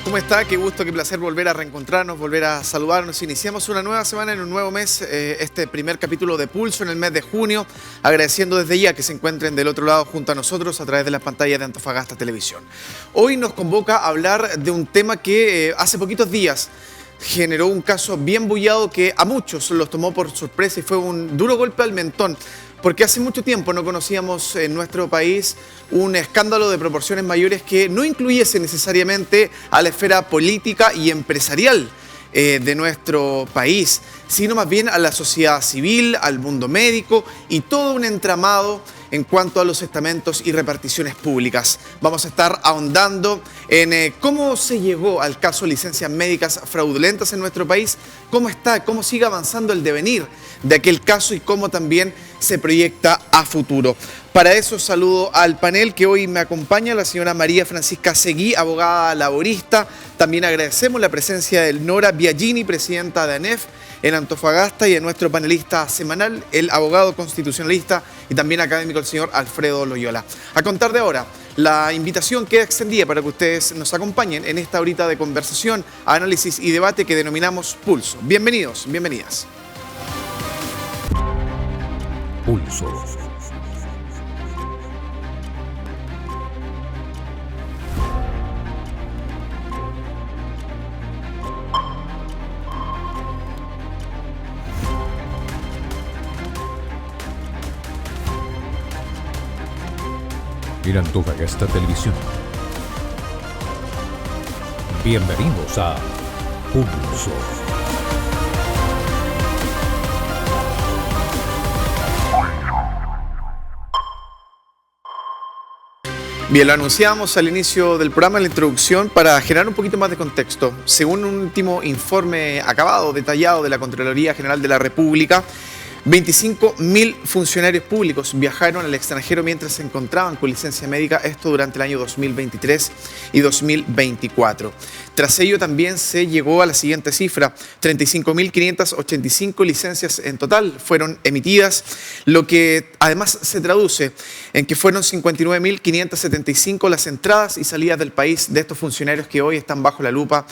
¿Cómo está? Qué gusto, qué placer volver a reencontrarnos, volver a saludarnos. Iniciamos una nueva semana en un nuevo mes, este primer capítulo de Pulso en el mes de junio, agradeciendo desde ya que se encuentren del otro lado junto a nosotros a través de las pantallas de Antofagasta Televisión. Hoy nos convoca a hablar de un tema que hace poquitos días generó un caso bien bullado que a muchos los tomó por sorpresa y fue un duro golpe al mentón. Porque hace mucho tiempo no conocíamos en nuestro país un escándalo de proporciones mayores que no incluyese necesariamente a la esfera política y empresarial de nuestro país, sino más bien a la sociedad civil, al mundo médico y todo un entramado en cuanto a los estamentos y reparticiones públicas. Vamos a estar ahondando en cómo se llegó al caso de licencias médicas fraudulentas en nuestro país, cómo sigue avanzando el devenir de aquel caso y cómo también se proyecta a futuro. Para eso saludo al panel que hoy me acompaña, la señora María Francisca Seguí, abogada laborista. También agradecemos la presencia de Nora Biagini, presidenta de ANEF en Antofagasta, y a nuestro panelista semanal, el abogado constitucionalista y también académico, el señor Alfredo Loyola. A contar de ahora, la invitación queda extendida para que ustedes nos acompañen en esta horita de conversación, análisis y debate que denominamos Pulso. Bienvenidos, bienvenidas. Pulso. En Antofagasta Televisión. Bienvenidos a Pulso. Bien, lo anunciamos al inicio del programa, en la introducción, para generar un poquito más de contexto. Según un último informe acabado, detallado de la Contraloría General de la República, 25.000 funcionarios públicos viajaron al extranjero mientras se encontraban con licencia médica, esto durante el año 2023 y 2024. Tras ello también se llegó a la siguiente cifra: 35.585 licencias en total fueron emitidas, lo que además se traduce en que fueron 59.575 las entradas y salidas del país de estos funcionarios que hoy están bajo la lupa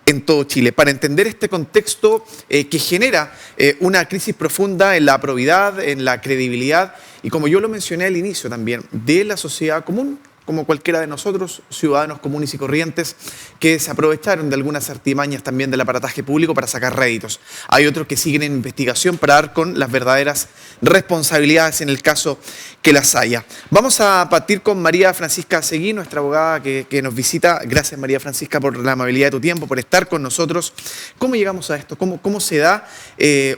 en todo Chile. Para entender este contexto que genera una crisis profunda en la probidad, en la credibilidad y, como yo lo mencioné al inicio también, de la sociedad común, como cualquiera de nosotros, ciudadanos comunes y corrientes, que se aprovecharon de algunas artimañas también del aparataje público para sacar réditos. Hay otros que siguen en investigación para dar con las verdaderas responsabilidades en el caso que las haya. Vamos a partir con María Francisca Seguí, nuestra abogada que nos visita. Gracias, María Francisca, por la amabilidad de tu tiempo, por estar con nosotros. ¿Cómo llegamos a esto? ¿Cómo se da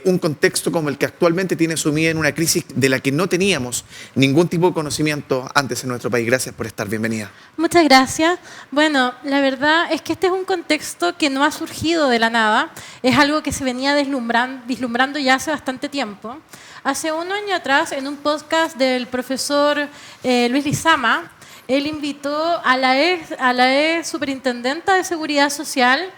un contexto como el que actualmente tiene sumida en una crisis de la que no teníamos ningún tipo de conocimiento antes en nuestro país? Gracias por estar. Bienvenida. Muchas gracias. Bueno, la verdad es que este es un contexto que no ha surgido de la nada, es algo que se venía vislumbrando ya hace bastante tiempo. Hace un año atrás, en un podcast del profesor Luis Lizama, él invitó a la ex superintendenta de Seguridad Social,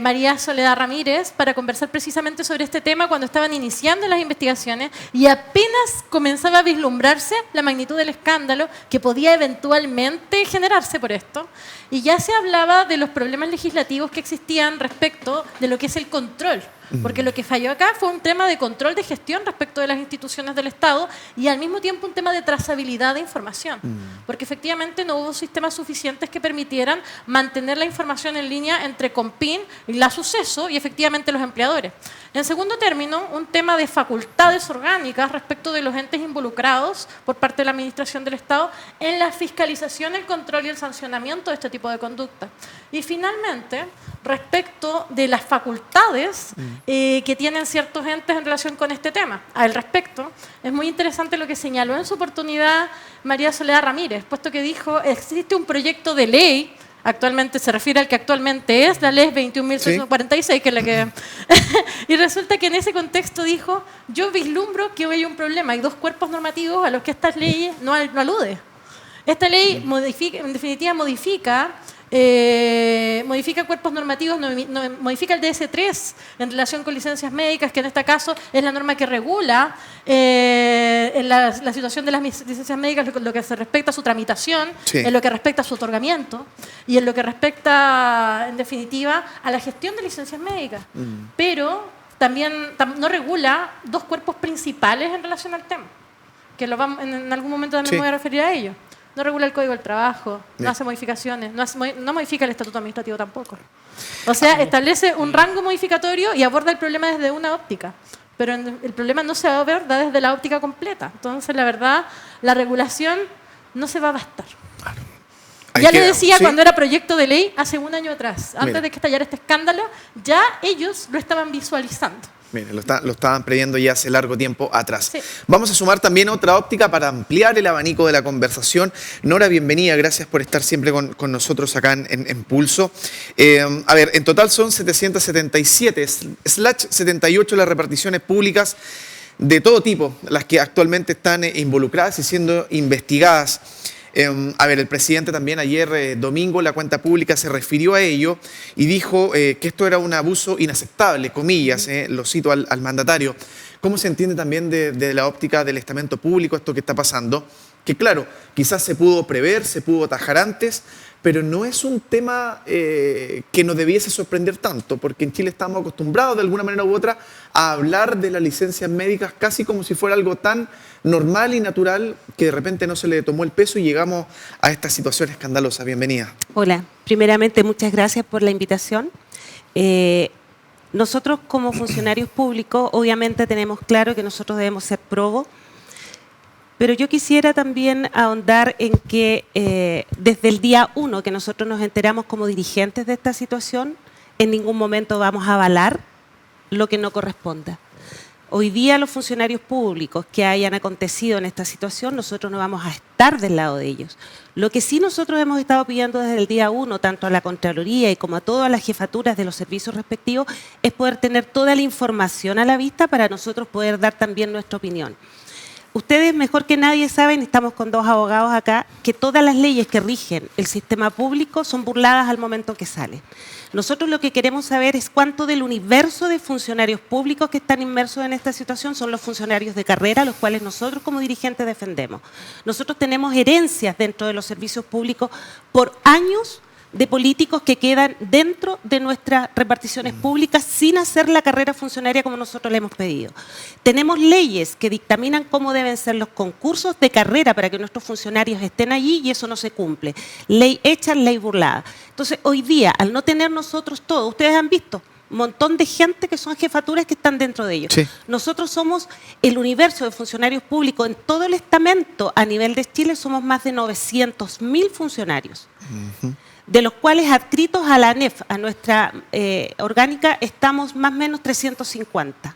María Soledad Ramírez, para conversar precisamente sobre este tema cuando estaban iniciando las investigaciones y apenas comenzaba a vislumbrarse la magnitud del escándalo que podía eventualmente generarse por esto. Y ya se hablaba de los problemas legislativos que existían respecto de lo que es el control. Porque lo que falló acá fue un tema de control de gestión respecto de las instituciones del Estado y al mismo tiempo un tema de trazabilidad de información. Porque efectivamente no hubo sistemas suficientes que permitieran mantener la información en línea entre Compin, la Suceso y efectivamente los empleadores. En segundo término, un tema de facultades orgánicas respecto de los entes involucrados por parte de la Administración del Estado en la fiscalización, el control y el sancionamiento de este tipo de conducta. Y finalmente, respecto de las facultades que tienen ciertos entes en relación con este tema. Al respecto, es muy interesante lo que señaló en su oportunidad María Soledad Ramírez, puesto que dijo, existe un proyecto de ley, actualmente se refiere al que actualmente es la ley 21.646, que es la que... y resulta que en ese contexto dijo, yo vislumbro que hoy hay un problema, hay dos cuerpos normativos a los que estas leyes no alude. Esta ley en definitiva modifica modifica cuerpos normativos, modifica el DS3 en relación con licencias médicas, que en este caso es la norma que regula en la situación de las licencias médicas, lo que se respecta a su tramitación, Sí. en lo que respecta a su otorgamiento y en lo que respecta, en definitiva, a la gestión de licencias médicas. Pero también no regula dos cuerpos principales en relación al tema, que en algún momento también Sí. me voy a referir a ello. No regula el Código del Trabajo, Bien. no hace modificaciones, no modifica el Estatuto Administrativo tampoco. O sea, establece un rango modificatorio y aborda el problema desde una óptica. Pero el problema no se aborda desde la óptica completa. Entonces, la verdad, la regulación no se va a bastar. Ahí Ya queda. le decía ¿Sí? cuando era proyecto de ley hace un año atrás. Antes Mira. de que estallara este escándalo, ya ellos lo estaban visualizando. Miren, lo estaban previendo ya hace largo tiempo atrás. Sí. Vamos a sumar también otra óptica para ampliar el abanico de la conversación. Nora, bienvenida, gracias por estar siempre con nosotros acá en Pulso. A ver, en total son 777/78 las reparticiones públicas de todo tipo, las que actualmente están involucradas y siendo investigadas. A ver, el presidente también ayer domingo, la cuenta pública se refirió a ello y dijo que esto era un abuso inaceptable, comillas, lo cito al mandatario. ¿Cómo se entiende también de la óptica del estamento público esto que está pasando? Que claro, quizás se pudo prever, se pudo atajar antes, pero no es un tema que nos debiese sorprender tanto, porque en Chile estamos acostumbrados de alguna manera u otra a hablar de las licencias médicas casi como si fuera algo tan normal y natural que de repente no se le tomó el peso y llegamos a esta situación escandalosa. Bienvenida. Hola, primeramente muchas gracias por la invitación. Nosotros como funcionarios públicos obviamente tenemos claro que nosotros debemos ser probos, pero yo quisiera también ahondar en que desde el día 1 que nosotros nos enteramos como dirigentes de esta situación, en ningún momento vamos a avalar lo que no corresponda. Hoy día los funcionarios públicos que hayan acontecido en esta situación, nosotros no vamos a estar del lado de ellos. Lo que sí nosotros hemos estado pidiendo desde el día 1, tanto a la Contraloría y como a todas las jefaturas de los servicios respectivos, es poder tener toda la información a la vista para nosotros poder dar también nuestra opinión. Ustedes mejor que nadie saben, estamos con dos abogados acá, que todas las leyes que rigen el sistema público son burladas al momento que salen. Nosotros lo que queremos saber es cuánto del universo de funcionarios públicos que están inmersos en esta situación son los funcionarios de carrera, los cuales nosotros como dirigentes defendemos. Nosotros tenemos herencias dentro de los servicios públicos por años de políticos que quedan dentro de nuestras reparticiones públicas sin hacer la carrera funcionaria como nosotros le hemos pedido. Tenemos leyes que dictaminan cómo deben ser los concursos de carrera para que nuestros funcionarios estén allí y eso no se cumple. Ley hecha, ley burlada. Entonces, hoy día, al no tener nosotros todo, ustedes han visto un montón de gente que son jefaturas que están dentro de ellos. Sí. Nosotros somos el universo de funcionarios públicos en todo el estamento a nivel de Chile, somos más de 900.000 funcionarios. De los cuales adscritos a la ANEF, a nuestra orgánica, estamos más o menos 350.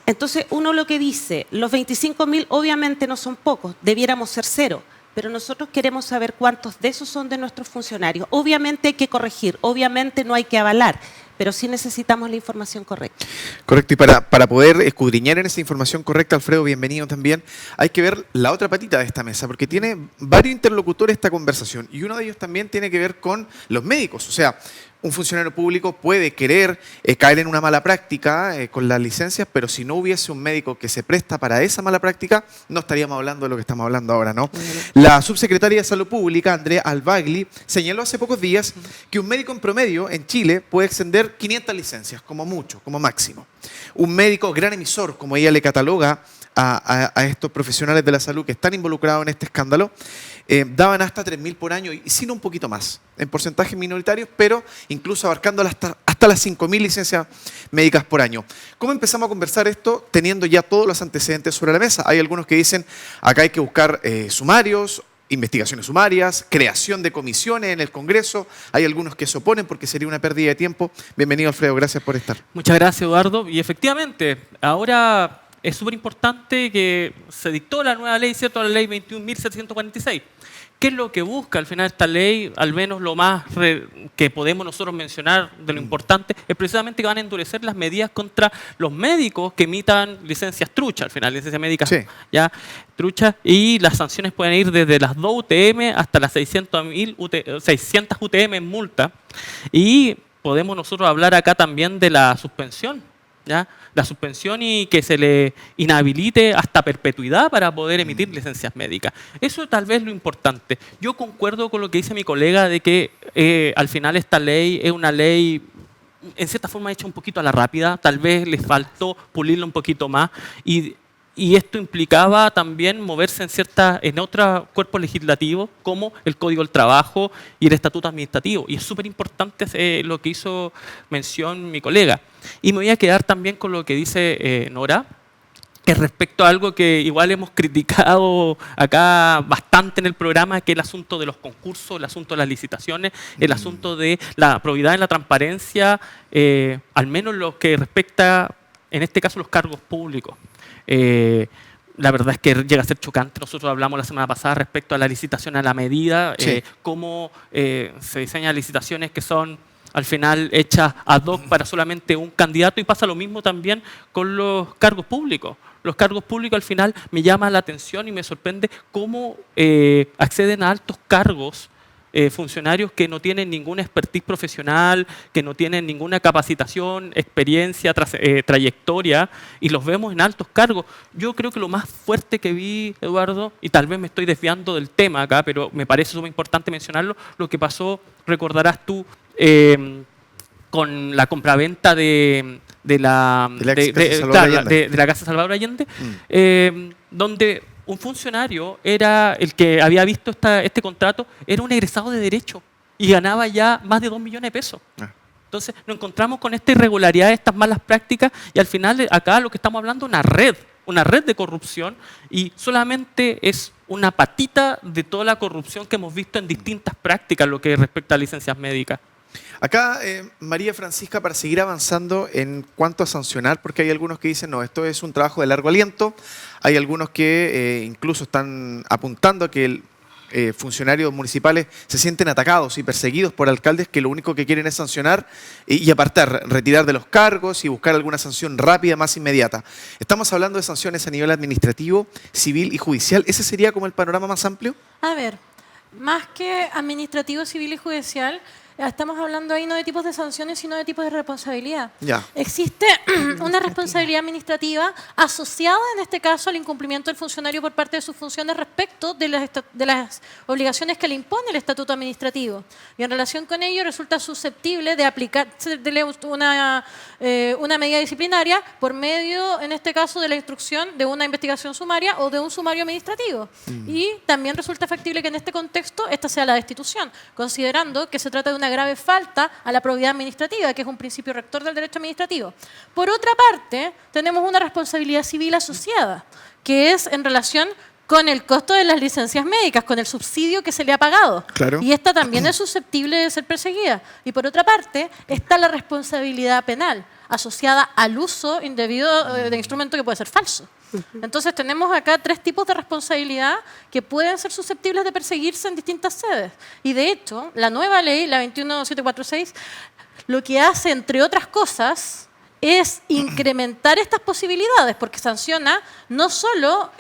Entonces, uno lo que dice, los 25.000 obviamente no son pocos, debiéramos ser cero, pero nosotros queremos saber cuántos de esos son de nuestros funcionarios. Obviamente hay que corregir, obviamente no hay que avalar, pero sí necesitamos la información correcta. Correcto, y para poder escudriñar en esa información correcta, Alfredo, bienvenido también, hay que ver la otra patita de esta mesa, porque tiene varios interlocutores esta conversación, y uno de ellos también tiene que ver con los médicos. O sea, un funcionario público puede querer caer en una mala práctica con las licencias, pero si no hubiese un médico que se presta para esa mala práctica, no estaríamos hablando de lo que estamos hablando ahora, ¿no? La subsecretaria de Salud Pública, Andrea Albagli, señaló hace pocos días que un médico en promedio en Chile puede extender 500 licencias, como mucho, como máximo. Un médico gran emisor, como ella le cataloga a estos profesionales de la salud que están involucrados en este escándalo, daban hasta 3.000 por año y sin un poquito más, en porcentajes minoritarios, pero incluso abarcando hasta las 5.000 licencias médicas por año. ¿Cómo empezamos a conversar esto teniendo ya todos los antecedentes sobre la mesa? Hay algunos que dicen, acá hay que buscar sumarios, investigaciones sumarias, creación de comisiones en el Congreso. Hay algunos que se oponen porque sería una pérdida de tiempo. Bienvenido, Alfredo, gracias por estar. Muchas gracias, Eduardo. Y efectivamente, ahora es súper importante que se dictó la nueva ley, ¿cierto? La ley 21.746, ¿Qué es lo que busca al final esta ley? Al menos lo más que podemos nosotros mencionar de lo importante es precisamente que van a endurecer las medidas contra los médicos que emitan licencias truchas, al final, licencias médicas Sí. ya truchas, y las sanciones pueden ir desde las 2 UTM hasta las 600 UTM en multa. Y podemos nosotros hablar acá también de la suspensión, ¿ya? La suspensión y que se le inhabilite hasta perpetuidad para poder emitir licencias médicas. Eso tal vez es lo importante. Yo concuerdo con lo que dice mi colega de que al final esta ley es una ley en cierta forma hecha un poquito a la rápida, tal vez les faltó pulirla un poquito más y esto implicaba también moverse en otros cuerpos legislativos como el Código del Trabajo y el Estatuto Administrativo. Y es súper importante lo que hizo mención mi colega. Y me voy a quedar también con lo que dice Nora, respecto a algo que igual hemos criticado acá bastante en el programa, que es el asunto de los concursos, el asunto de las licitaciones, el asunto de la probidad y la transparencia, al menos lo que respecta, en este caso, los cargos públicos. La verdad es que llega a ser chocante. Nosotros hablamos la semana pasada respecto a la licitación a la medida, Sí. Cómo se diseñan licitaciones que son al final hechas ad hoc para solamente un candidato, y pasa lo mismo también con los cargos públicos. Los cargos públicos al final me llama la atención y me sorprende cómo acceden a altos cargos funcionarios que no tienen ninguna expertise profesional, que no tienen ninguna capacitación, experiencia, trayectoria, y los vemos en altos cargos. Yo creo que lo más fuerte que vi, Eduardo, y tal vez me estoy desviando del tema acá, pero me parece súper importante mencionarlo, lo que pasó, recordarás tú, con la compraventa de la Casa Salvador Allende, donde un funcionario era el que había visto este contrato, era un egresado de Derecho y ganaba ya más de 2 millones de pesos. Entonces nos encontramos con esta irregularidad, estas malas prácticas, y al final acá lo que estamos hablando es una red de corrupción, y solamente es una patita de toda la corrupción que hemos visto en distintas prácticas lo que respecta a licencias médicas. Acá, María Francisca, para seguir avanzando en cuanto a sancionar, porque hay algunos que dicen, no, esto es un trabajo de largo aliento, hay algunos que incluso están apuntando a que funcionarios municipales se sienten atacados y perseguidos por alcaldes que lo único que quieren es sancionar y apartar, retirar de los cargos y buscar alguna sanción rápida, más inmediata. Estamos hablando de sanciones a nivel administrativo, civil y judicial. ¿Ese sería como el panorama más amplio? A ver, más que administrativo, civil y judicial, estamos hablando ahí no de tipos de sanciones, sino de tipos de responsabilidad. Ya. Existe una responsabilidad administrativa asociada, en este caso, al incumplimiento del funcionario por parte de sus funciones respecto de las obligaciones que le impone el estatuto administrativo. Y en relación con ello resulta susceptible de aplicarse una medida disciplinaria por medio, en este caso, de la instrucción de una investigación sumaria o de un sumario administrativo. Y también resulta factible que en este contexto esta sea la destitución, considerando que se trata de una grave falta a la probidad administrativa, que es un principio rector del derecho administrativo. Por otra parte, tenemos una responsabilidad civil asociada, que es en relación con el costo de las licencias médicas, con el subsidio que se le ha pagado. Claro. Y esta también es susceptible de ser perseguida. Y por otra parte, está la responsabilidad penal, asociada al uso indebido de instrumento que puede ser falso. Entonces tenemos acá 3 tipos de responsabilidad que pueden ser susceptibles de perseguirse en distintas sedes. Y de hecho, la nueva ley, la 21746, lo que hace, entre otras cosas, es incrementar estas posibilidades, porque sanciona no solo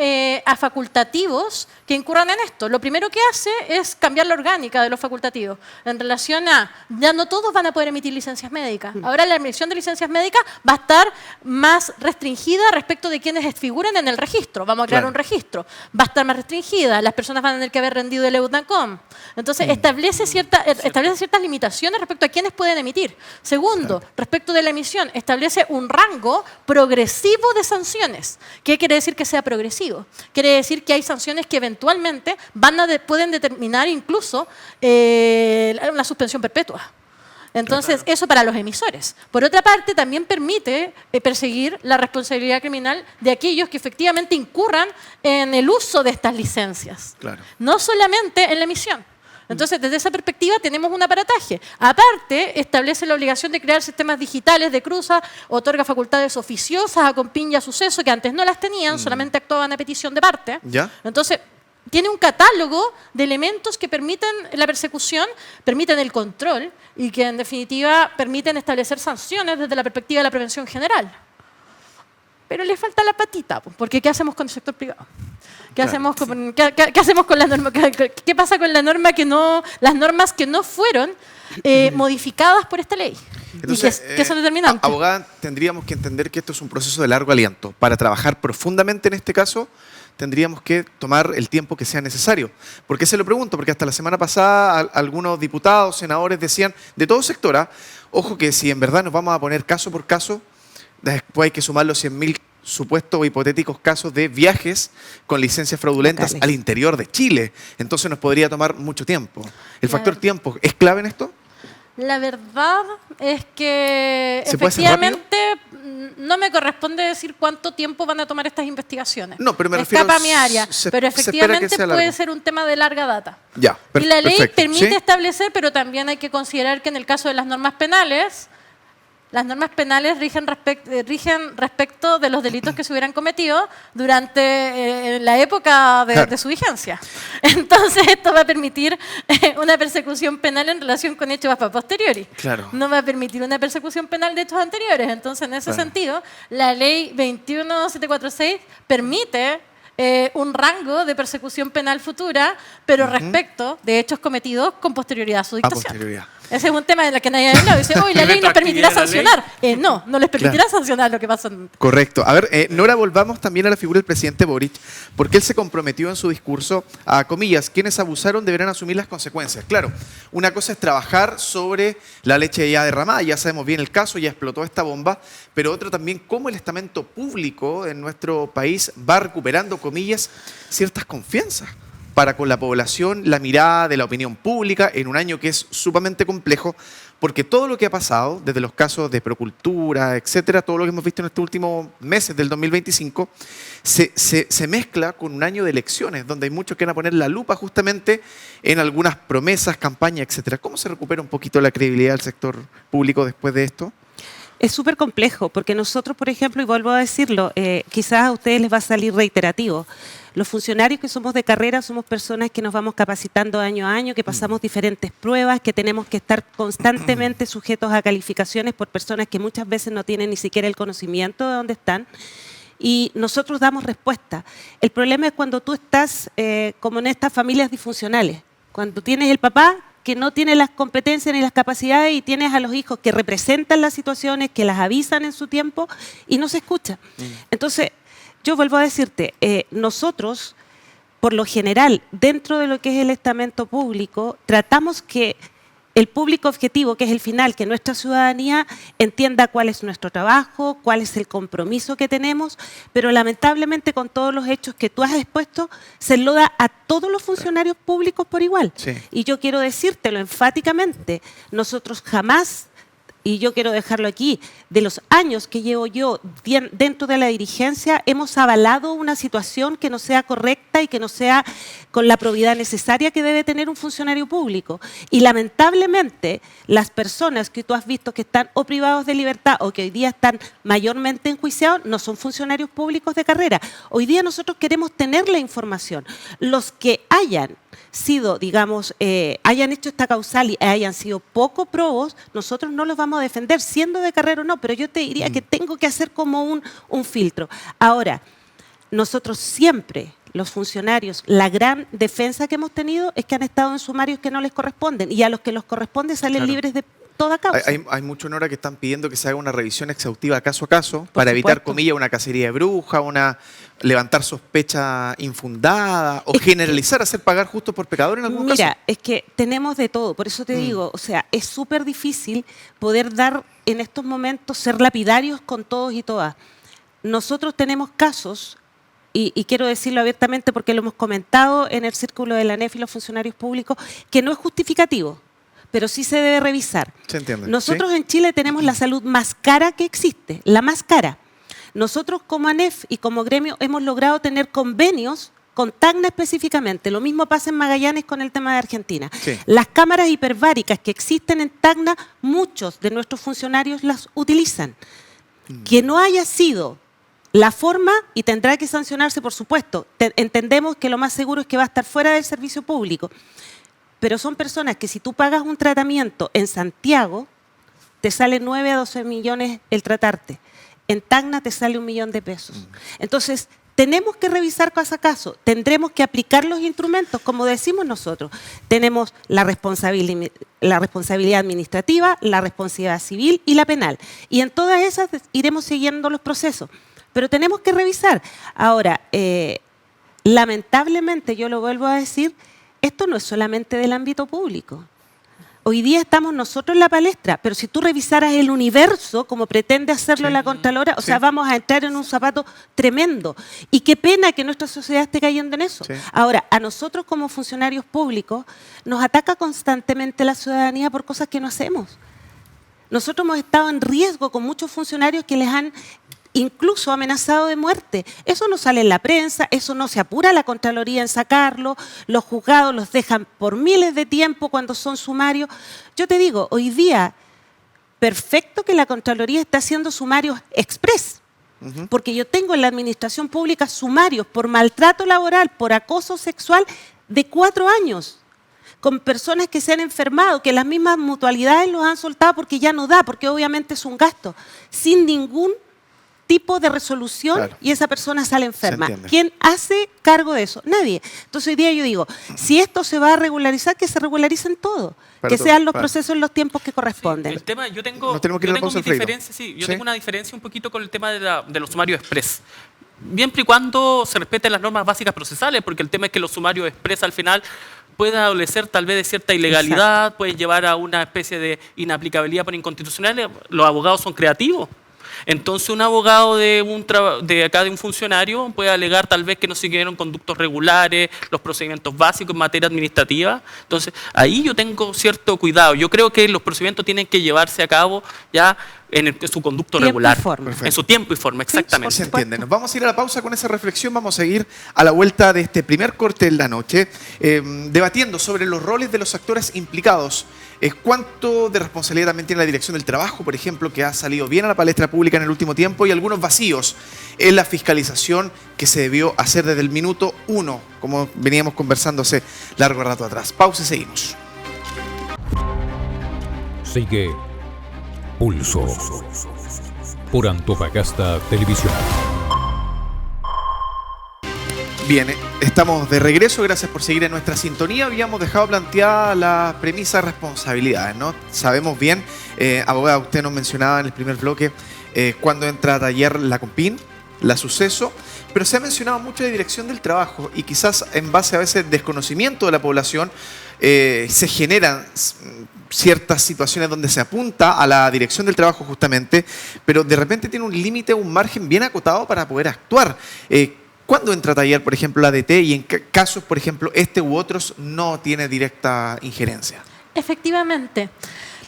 a facultativos que incurran en esto. Lo primero que hace es cambiar la orgánica de los facultativos en relación a, ya no todos van a poder emitir licencias médicas. Ahora la emisión de licencias médicas va a estar más restringida respecto de quienes figuran en el registro. Vamos a crear un registro. Va a estar más restringida. Las personas van a tener que haber rendido el EUTANCOM. Entonces establece ciertas limitaciones respecto a quienes pueden emitir. Segundo, respecto de la emisión, establece un rango progresivo de sanciones. ¿Qué quiere decir que sea progresivo? Quiere decir que hay sanciones que eventualmente pueden determinar incluso una suspensión perpetua. Entonces, eso para los emisores. Por otra parte, también permite perseguir la responsabilidad criminal de aquellos que efectivamente incurran en el uso de estas licencias. Claro. No solamente en la emisión. Entonces, desde esa perspectiva tenemos un aparataje. Aparte, establece la obligación de crear sistemas digitales de cruza, otorga facultades oficiosas a Compin y a Suceso, que antes no las tenían, solamente actuaban a petición de parte. ¿Ya? Entonces, tiene un catálogo de elementos que permiten la persecución, permiten el control y que en definitiva permiten establecer sanciones desde la perspectiva de la prevención general. Pero le falta la patita, porque ¿qué hacemos con el sector privado? ¿Qué hacemos con la norma? ¿Qué pasa con la norma las normas que no fueron modificadas por esta ley? Entonces, que son determinantes. Abogada, tendríamos que entender que esto es un proceso de largo aliento. Para trabajar profundamente en este caso, tendríamos que tomar el tiempo que sea necesario. ¿Por qué se lo pregunto? Porque hasta la semana pasada algunos diputados, senadores decían, de todo sector, ojo que si en verdad nos vamos a poner caso por caso, después hay que sumar los 100.000 supuestos o hipotéticos casos de viajes con licencias fraudulentas al interior de Chile. Entonces nos podría tomar mucho tiempo. ¿El factor tiempo es clave en esto? La verdad es que ¿Se puede hacer efectivamente no me corresponde decir cuánto tiempo van a tomar estas investigaciones. No, pero me refiero escapa a mi área. Pero efectivamente sea puede largo. ser un tema de larga data. Ya, Y la ley perfecto. permite ¿Sí? establecer, pero también hay que considerar que en el caso de las normas penales rigen respecto de los delitos que se hubieran cometido durante la época de su vigencia. Entonces, esto va a permitir una persecución penal en relación con hechos a posteriori. Claro. No va a permitir una persecución penal de hechos anteriores. Entonces, en ese sentido, la ley 21746 permite un rango de persecución penal futura, pero respecto de hechos cometidos con posterioridad a su dictación. posterioridad. Ese es un tema en el que nadie ha hablado. Dice, hoy la ley nos permitirá sancionar. No les permitirá sancionar lo que pasa. Correcto. A ver, Nora, volvamos también a la figura del presidente Boric, porque él se comprometió en su discurso a, comillas, quienes abusaron deberán asumir las consecuencias. Claro, una cosa es trabajar sobre la leche ya derramada, ya sabemos bien el caso, ya explotó esta bomba, pero otro también cómo el estamento público en nuestro país va recuperando, comillas, ciertas confianzas para con la población, la mirada de la opinión pública en un año que es sumamente complejo, porque todo lo que ha pasado, desde los casos de Procultura, etcétera, todo lo que hemos visto en estos últimos meses del 2025, se mezcla con un año de elecciones, donde hay muchos que van a poner la lupa justamente en algunas promesas, campañas, etcétera. ¿Cómo se recupera un poquito la credibilidad del sector público después de esto? Es súper complejo, porque nosotros, por ejemplo, y vuelvo a decirlo, quizás a ustedes les va a salir reiterativo. Los funcionarios que somos de carrera somos personas que nos vamos capacitando año a año, que pasamos diferentes pruebas, que tenemos que estar constantemente sujetos a calificaciones por personas que muchas veces no tienen ni siquiera el conocimiento de dónde están. Y nosotros damos respuesta. El problema es cuando tú estás como en estas familias disfuncionales, cuando tienes el papá que no tiene las competencias ni las capacidades y tienes a los hijos que representan las situaciones, que las avisan en su tiempo y no se escucha. Entonces, yo vuelvo a decirte, nosotros, por lo general, dentro de lo que es el estamento público, tratamos que el público objetivo, que es el final, que nuestra ciudadanía entienda cuál es nuestro trabajo, cuál es el compromiso que tenemos, pero lamentablemente con todos los hechos que tú has expuesto, se lo da a todos los funcionarios públicos por igual. Sí. Y yo quiero decírtelo enfáticamente, nosotros jamás, y yo quiero dejarlo aquí, de los años que llevo yo dentro de la dirigencia, hemos avalado una situación que no sea correcta y que no sea con la probidad necesaria que debe tener un funcionario público. Y lamentablemente, las personas que tú has visto que están o privados de libertad o que hoy día están mayormente enjuiciados, no son funcionarios públicos de carrera. Hoy día nosotros queremos tener la información. Los que hayan sido, digamos, hayan hecho esta causal y hayan sido poco probos, nosotros no los vamos a defender, siendo de carrera o no, pero yo te diría que tengo que hacer como un filtro. Ahora, nosotros siempre, los funcionarios, la gran defensa que hemos tenido es que han estado en sumarios que no les corresponden y a los que les corresponde salen libres de toda causa. Hay mucho, Nora, que están pidiendo que se haga una revisión exhaustiva caso a caso para evitar, comillas, una cacería de bruja, levantar sospecha infundada o generalizar, hacer pagar justo por pecador en algún caso. Mira, es que tenemos de todo, por eso te digo, o sea, es súper difícil poder dar en estos momentos, ser lapidarios con todos y todas. Nosotros tenemos casos, y quiero decirlo abiertamente porque lo hemos comentado en el círculo de la ANEF y los funcionarios públicos, que no es justificativo, pero sí se debe revisar. Se entiende. Nosotros ¿Sí? en Chile tenemos la salud más cara que existe, la más cara. Nosotros como ANEF y como gremio hemos logrado tener convenios con Tacna específicamente. Lo mismo pasa en Magallanes con el tema de Argentina. Sí. Las cámaras hiperbáricas que existen en Tacna, muchos de nuestros funcionarios las utilizan. Que no haya sido la forma, y tendrá que sancionarse, por supuesto. Entendemos que lo más seguro es que va a estar fuera del servicio público. Pero son personas que si tú pagas un tratamiento en Santiago, te sale 9 a 12 millones el tratarte. En Tacna te sale 1 millón de pesos. Entonces, tenemos que revisar caso a caso. Tendremos que aplicar los instrumentos, como decimos nosotros. Tenemos la responsabilidad administrativa, la responsabilidad civil y la penal. Y en todas esas iremos siguiendo los procesos. Pero tenemos que revisar. Ahora, lamentablemente, yo lo vuelvo a decir, esto no es solamente del ámbito público. Hoy día estamos nosotros en la palestra, pero si tú revisaras el universo, como pretende hacerlo la Contralora, o sea, vamos a entrar en un zapato tremendo. Y qué pena que nuestra sociedad esté cayendo en eso. Sí. Ahora, a nosotros como funcionarios públicos nos ataca constantemente la ciudadanía por cosas que no hacemos. Nosotros hemos estado en riesgo con muchos funcionarios que les han incluso amenazado de muerte. Eso no sale en la prensa, eso no se apura la Contraloría en sacarlo, los juzgados los dejan por miles de tiempo cuando son sumarios. Yo te digo, hoy día, perfecto que la Contraloría está haciendo sumarios express, porque yo tengo en la administración pública sumarios por maltrato laboral, por acoso sexual de 4 años, con personas que se han enfermado, que las mismas mutualidades los han soltado porque ya no da, porque obviamente es un gasto, sin ningún tipo de resolución, claro, y esa persona sale enferma. ¿Quién hace cargo de eso? Nadie. Entonces hoy día yo digo, si esto se va a regularizar, que se regularicen todo, que sean los procesos en los tiempos que corresponden. Sí, el tema, yo tengo una diferencia un poquito con el tema de los sumarios express. Siempre y cuando se respeten las normas básicas procesales, porque el tema es que los sumarios express al final pueden adolecer tal vez de cierta ilegalidad, pueden llevar a una especie de inaplicabilidad por inconstitucional. Los abogados son creativos. Entonces un abogado de un funcionario puede alegar tal vez que no siguieron conductos regulares, los procedimientos básicos en materia administrativa. Entonces ahí yo tengo cierto cuidado. Yo creo que los procedimientos tienen que llevarse a cabo ya en su conducto regular, en su tiempo y forma, exactamente. Sí, se entiende. Nos vamos a ir a la pausa con esa reflexión. Vamos a seguir a la vuelta de este primer corte de la noche, debatiendo sobre los roles de los actores implicados. ¿Cuánto de responsabilidad también tiene la Dirección del Trabajo, por ejemplo, que ha salido bien a la palestra pública en el último tiempo, y algunos vacíos en la fiscalización que se debió hacer desde el minuto 1, como veníamos conversando hace largo rato atrás? Pausa y seguimos. Sigue Pulso por Antofagasta Televisión. Bien, estamos de regreso, gracias por seguir en nuestra sintonía. Habíamos dejado planteada la premisa de responsabilidades, ¿no? Sabemos bien, abogada, usted nos mencionaba en el primer bloque cuando entra a taller la COMPIN, la Suceso, pero se ha mencionado mucho la Dirección del Trabajo y quizás en base a veces desconocimiento de la población se generan ciertas situaciones donde se apunta a la Dirección del Trabajo justamente, pero de repente tiene un límite, un margen bien acotado para poder actuar. ¿Cuándo entra a taller, por ejemplo, la ADT y en qué casos, por ejemplo, este u otros no tiene directa injerencia? Efectivamente.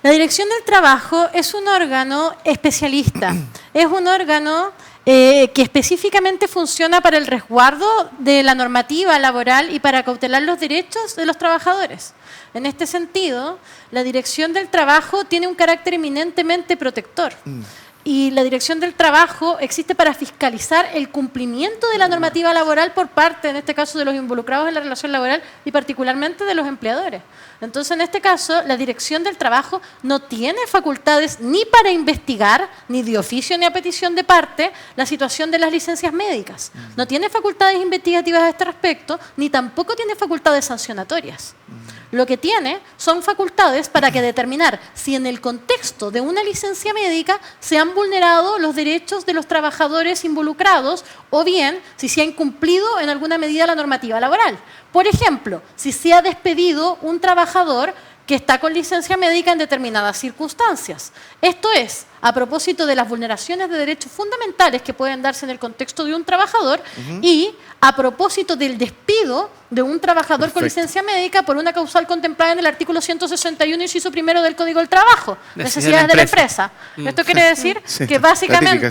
La Dirección del Trabajo es un órgano especialista. Es un órgano que específicamente funciona para el resguardo de la normativa laboral y para cautelar los derechos de los trabajadores. En este sentido, la Dirección del Trabajo tiene un carácter eminentemente protector. Y la Dirección del Trabajo existe para fiscalizar el cumplimiento de la normativa laboral por parte, en este caso, de los involucrados en la relación laboral y particularmente de los empleadores. Entonces, en este caso, la Dirección del Trabajo no tiene facultades ni para investigar, ni de oficio ni a petición de parte, la situación de las licencias médicas. No tiene facultades investigativas a este respecto, ni tampoco tiene facultades sancionatorias. Lo que tiene son facultades para que determinar si en el contexto de una licencia médica se han vulnerado los derechos de los trabajadores involucrados o bien si se ha incumplido en alguna medida la normativa laboral. Por ejemplo, si se ha despedido un trabajador que está con licencia médica en determinadas circunstancias. Esto es, a propósito de las vulneraciones de derechos fundamentales que pueden darse en el contexto de un trabajador y a propósito del despido de un trabajador con licencia médica por una causal contemplada en el artículo 161, inciso primero del Código del Trabajo, necesidades de la empresa. Esto quiere decir que básicamente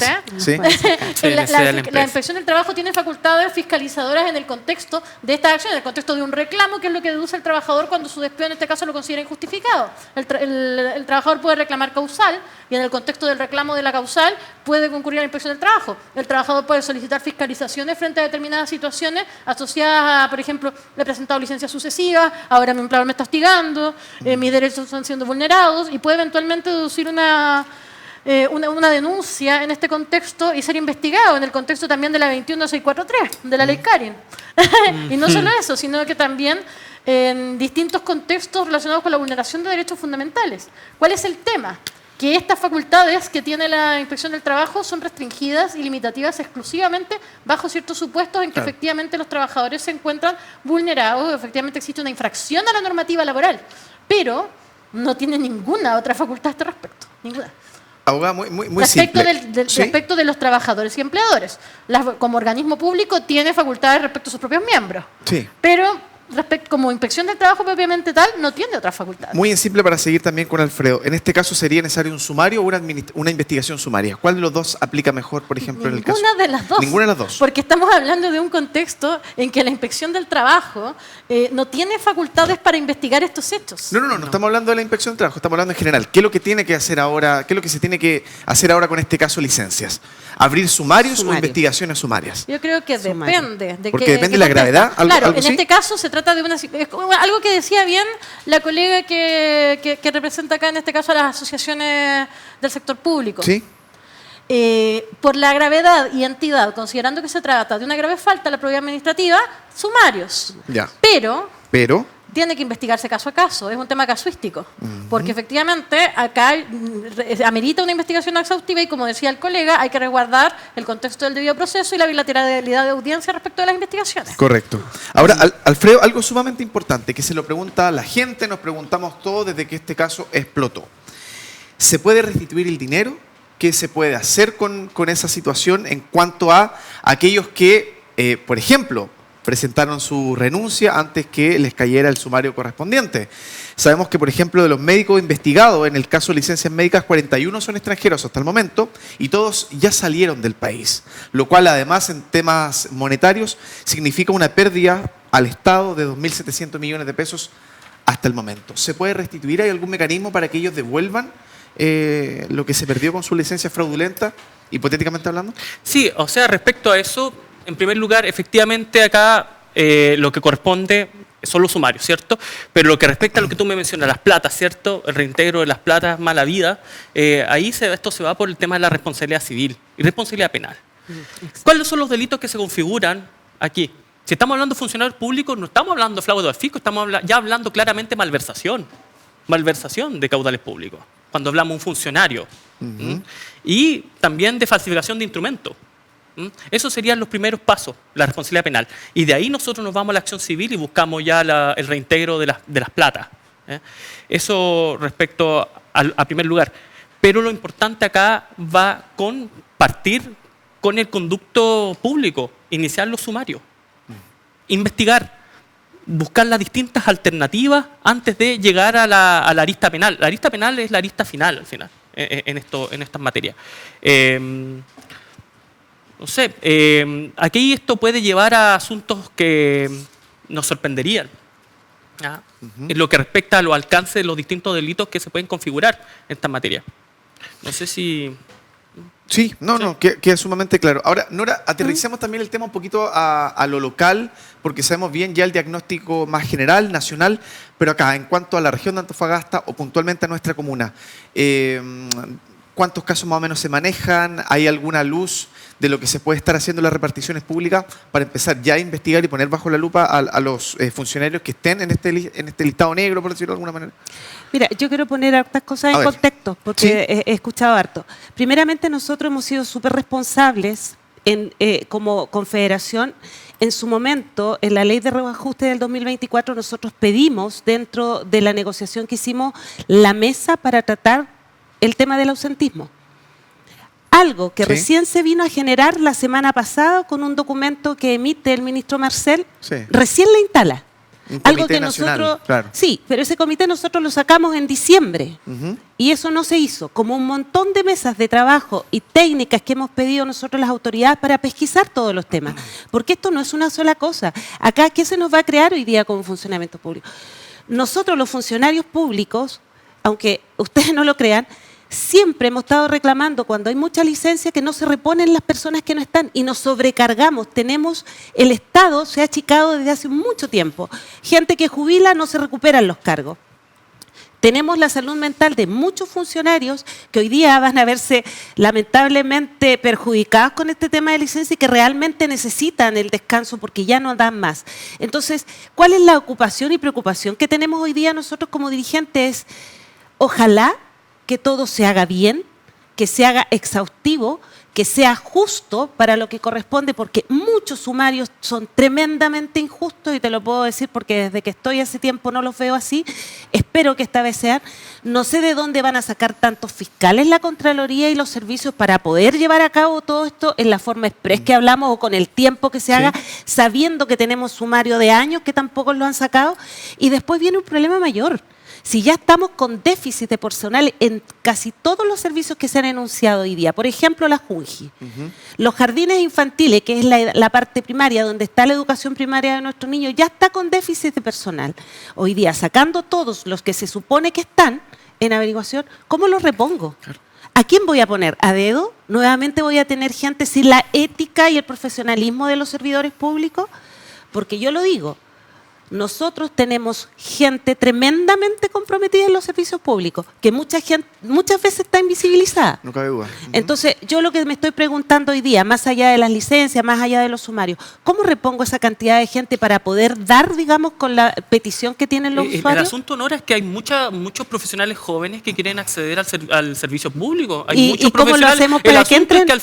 la Inspección del Trabajo tiene facultades fiscalizadoras en el contexto de esta acción, en el contexto de un reclamo, que es lo que deduce el trabajador cuando su despido en este caso lo considera injustificado. El trabajador puede reclamar causal y en el contexto contexto del reclamo de la causal, puede concurrir a la inspección del trabajo. El trabajador puede solicitar fiscalizaciones frente a determinadas situaciones asociadas a, por ejemplo, le he presentado licencias sucesivas, ahora mi empleador me está hostigando, mis derechos están siendo vulnerados, y puede eventualmente deducir una denuncia en este contexto y ser investigado en el contexto también de la 21643, de la ley Karin. Y no solo eso, sino que también en distintos contextos relacionados con la vulneración de derechos fundamentales. ¿Cuál es el tema? Que estas facultades que tiene la Inspección del Trabajo son restringidas y limitativas exclusivamente bajo ciertos supuestos en que efectivamente los trabajadores se encuentran vulnerados, efectivamente existe una infracción a la normativa laboral, pero no tiene ninguna otra facultad a este respecto, ninguna. Abogada, muy Respecto simple. ¿Sí? respecto de los trabajadores y empleadores. Como organismo público tiene facultades respecto a sus propios miembros. Sí. Pero como inspección del trabajo propiamente tal, no tiene otras facultades. Muy en simple para seguir también con Alfredo. En este caso, ¿sería necesario un sumario o una investigación sumaria? ¿Cuál de los dos aplica mejor, por ejemplo, en el caso? Ninguna de las dos. Ninguna de las dos. Porque estamos hablando de un contexto en que la inspección del trabajo no tiene facultades para investigar estos hechos. No estamos hablando de la inspección del trabajo, estamos hablando en general. ¿Qué es lo que tiene que hacer ahora, qué es lo que se tiene que hacer ahora con este caso licencias? ¿Abrir sumarios o investigaciones sumarias? Yo creo que depende. Porque depende de la gravedad. Claro, ¿algo en así? este caso se trata de algo que decía bien la colega que representa acá, en este caso, a las asociaciones del sector público. Sí. Por la gravedad y entidad, considerando que se trata de una grave falta a la probidad administrativa, sumarios. Ya. Pero tiene que investigarse caso a caso, es un tema casuístico, porque efectivamente acá amerita una investigación exhaustiva y, como decía el colega, hay que resguardar el contexto del debido proceso y la bilateralidad de audiencia respecto de las investigaciones. Correcto. Ahora, Alfredo, algo sumamente importante que se lo pregunta la gente, nos preguntamos todos desde que este caso explotó. ¿Se puede restituir el dinero? ¿Qué se puede hacer con esa situación en cuanto a aquellos que, por ejemplo, presentaron su renuncia antes que les cayera el sumario correspondiente? Sabemos que, por ejemplo, de los médicos investigados en el caso de licencias médicas, 41 son extranjeros hasta el momento y todos ya salieron del país, lo cual además en temas monetarios significa una pérdida al Estado de 2.700 millones de pesos hasta el momento. ¿Se puede restituir? ¿Hay algún mecanismo para que ellos devuelvan lo que se perdió con su licencia fraudulenta, hipotéticamente hablando? Sí, o sea, respecto a eso, en primer lugar, efectivamente acá lo que corresponde son los sumarios, ¿cierto? Pero lo que respecta a lo que tú me mencionas, las platas, ¿cierto? El reintegro de las platas, mala vida, ahí esto se va por el tema de la responsabilidad civil y responsabilidad penal. ¿Cuáles son los delitos que se configuran aquí? Si estamos hablando de funcionarios públicos, no estamos hablando de fraude al fisco, estamos ya hablando claramente de malversación de caudales públicos, cuando hablamos de un funcionario. Y también de falsificación de instrumentos. Esos serían los primeros pasos, la responsabilidad penal. Y de ahí nosotros nos vamos a la acción civil y buscamos ya el reintegro de las platas. Eso respecto a primer lugar. Pero lo importante acá va con partir con el conducto público, iniciar los sumarios, investigar, buscar las distintas alternativas antes de llegar a la arista penal. La arista penal es la arista final, al final, en estas materias. No sé, aquí esto puede llevar a asuntos que nos sorprenderían, en lo que respecta a los alcances de los distintos delitos que se pueden configurar en esta materia. No sé si... Sí, queda sumamente claro. Ahora, Nora, aterricemos también el tema un poquito a lo local, porque sabemos bien ya el diagnóstico más general, nacional, pero acá, en cuanto a la región de Antofagasta o puntualmente a nuestra comuna, ¿cuántos casos más o menos se manejan? ¿Hay alguna luz de lo que se puede estar haciendo en las reparticiones públicas para empezar ya a investigar y poner bajo la lupa a los funcionarios que estén en este listado negro, por decirlo de alguna manera? Mira, yo quiero poner hartas cosas en contexto, porque he escuchado harto. Primeramente, nosotros hemos sido súper responsables como confederación. En su momento, en la ley de reajuste del 2024, nosotros pedimos, dentro de la negociación que hicimos, la mesa para tratar el tema del ausentismo. Algo que recién se vino a generar la semana pasada con un documento que emite el ministro Marcel, recién la instala. Algo que nacional, nosotros, claro. Sí, pero ese comité nosotros lo sacamos en diciembre y eso no se hizo. Como un montón de mesas de trabajo y técnicas que hemos pedido nosotros las autoridades para pesquisar todos los temas. Porque esto no es una sola cosa. Acá, ¿qué se nos va a crear hoy día como funcionamiento público? Nosotros los funcionarios públicos, aunque ustedes no lo crean, siempre hemos estado reclamando cuando hay mucha licencia que no se reponen las personas que no están y nos sobrecargamos. El Estado se ha achicado desde hace mucho tiempo. Gente que jubila, no se recuperan los cargos. Tenemos la salud mental de muchos funcionarios que hoy día van a verse lamentablemente perjudicados con este tema de licencia y que realmente necesitan el descanso porque ya no dan más. Entonces, ¿cuál es la ocupación y preocupación que tenemos hoy día nosotros como dirigentes? Ojalá que todo se haga bien, que se haga exhaustivo, que sea justo para lo que corresponde, porque muchos sumarios son tremendamente injustos, y te lo puedo decir porque desde que estoy hace tiempo no los veo así. Espero que esta vez sean. No sé de dónde van a sacar tantos fiscales la Contraloría y los servicios para poder llevar a cabo todo esto en la forma express que hablamos o con el tiempo que se haga, sabiendo que tenemos sumario de años que tampoco lo han sacado. Y después viene un problema mayor. Si ya estamos con déficit de personal en casi todos los servicios que se han enunciado hoy día, por ejemplo, la JUNJI, los jardines infantiles, que es la parte primaria, donde está la educación primaria de nuestros niños, ya está con déficit de personal. Hoy día, sacando todos los que se supone que están en averiguación, ¿cómo los repongo? Claro. ¿A quién voy a poner? ¿A dedo? ¿Nuevamente voy a tener gente sin la ética y el profesionalismo de los servidores públicos? Porque yo lo digo, nosotros tenemos gente tremendamente comprometida en los servicios públicos, que muchas veces está invisibilizada. No cabe duda. Entonces, yo lo que me estoy preguntando hoy día, más allá de las licencias, más allá de los sumarios, ¿cómo repongo esa cantidad de gente para poder dar, digamos, con la petición que tienen los usuarios? El asunto, Nora, es que hay muchos profesionales jóvenes que quieren acceder al servicio público. Hay ¿Y muchos cómo lo hacemos para que entren? Es que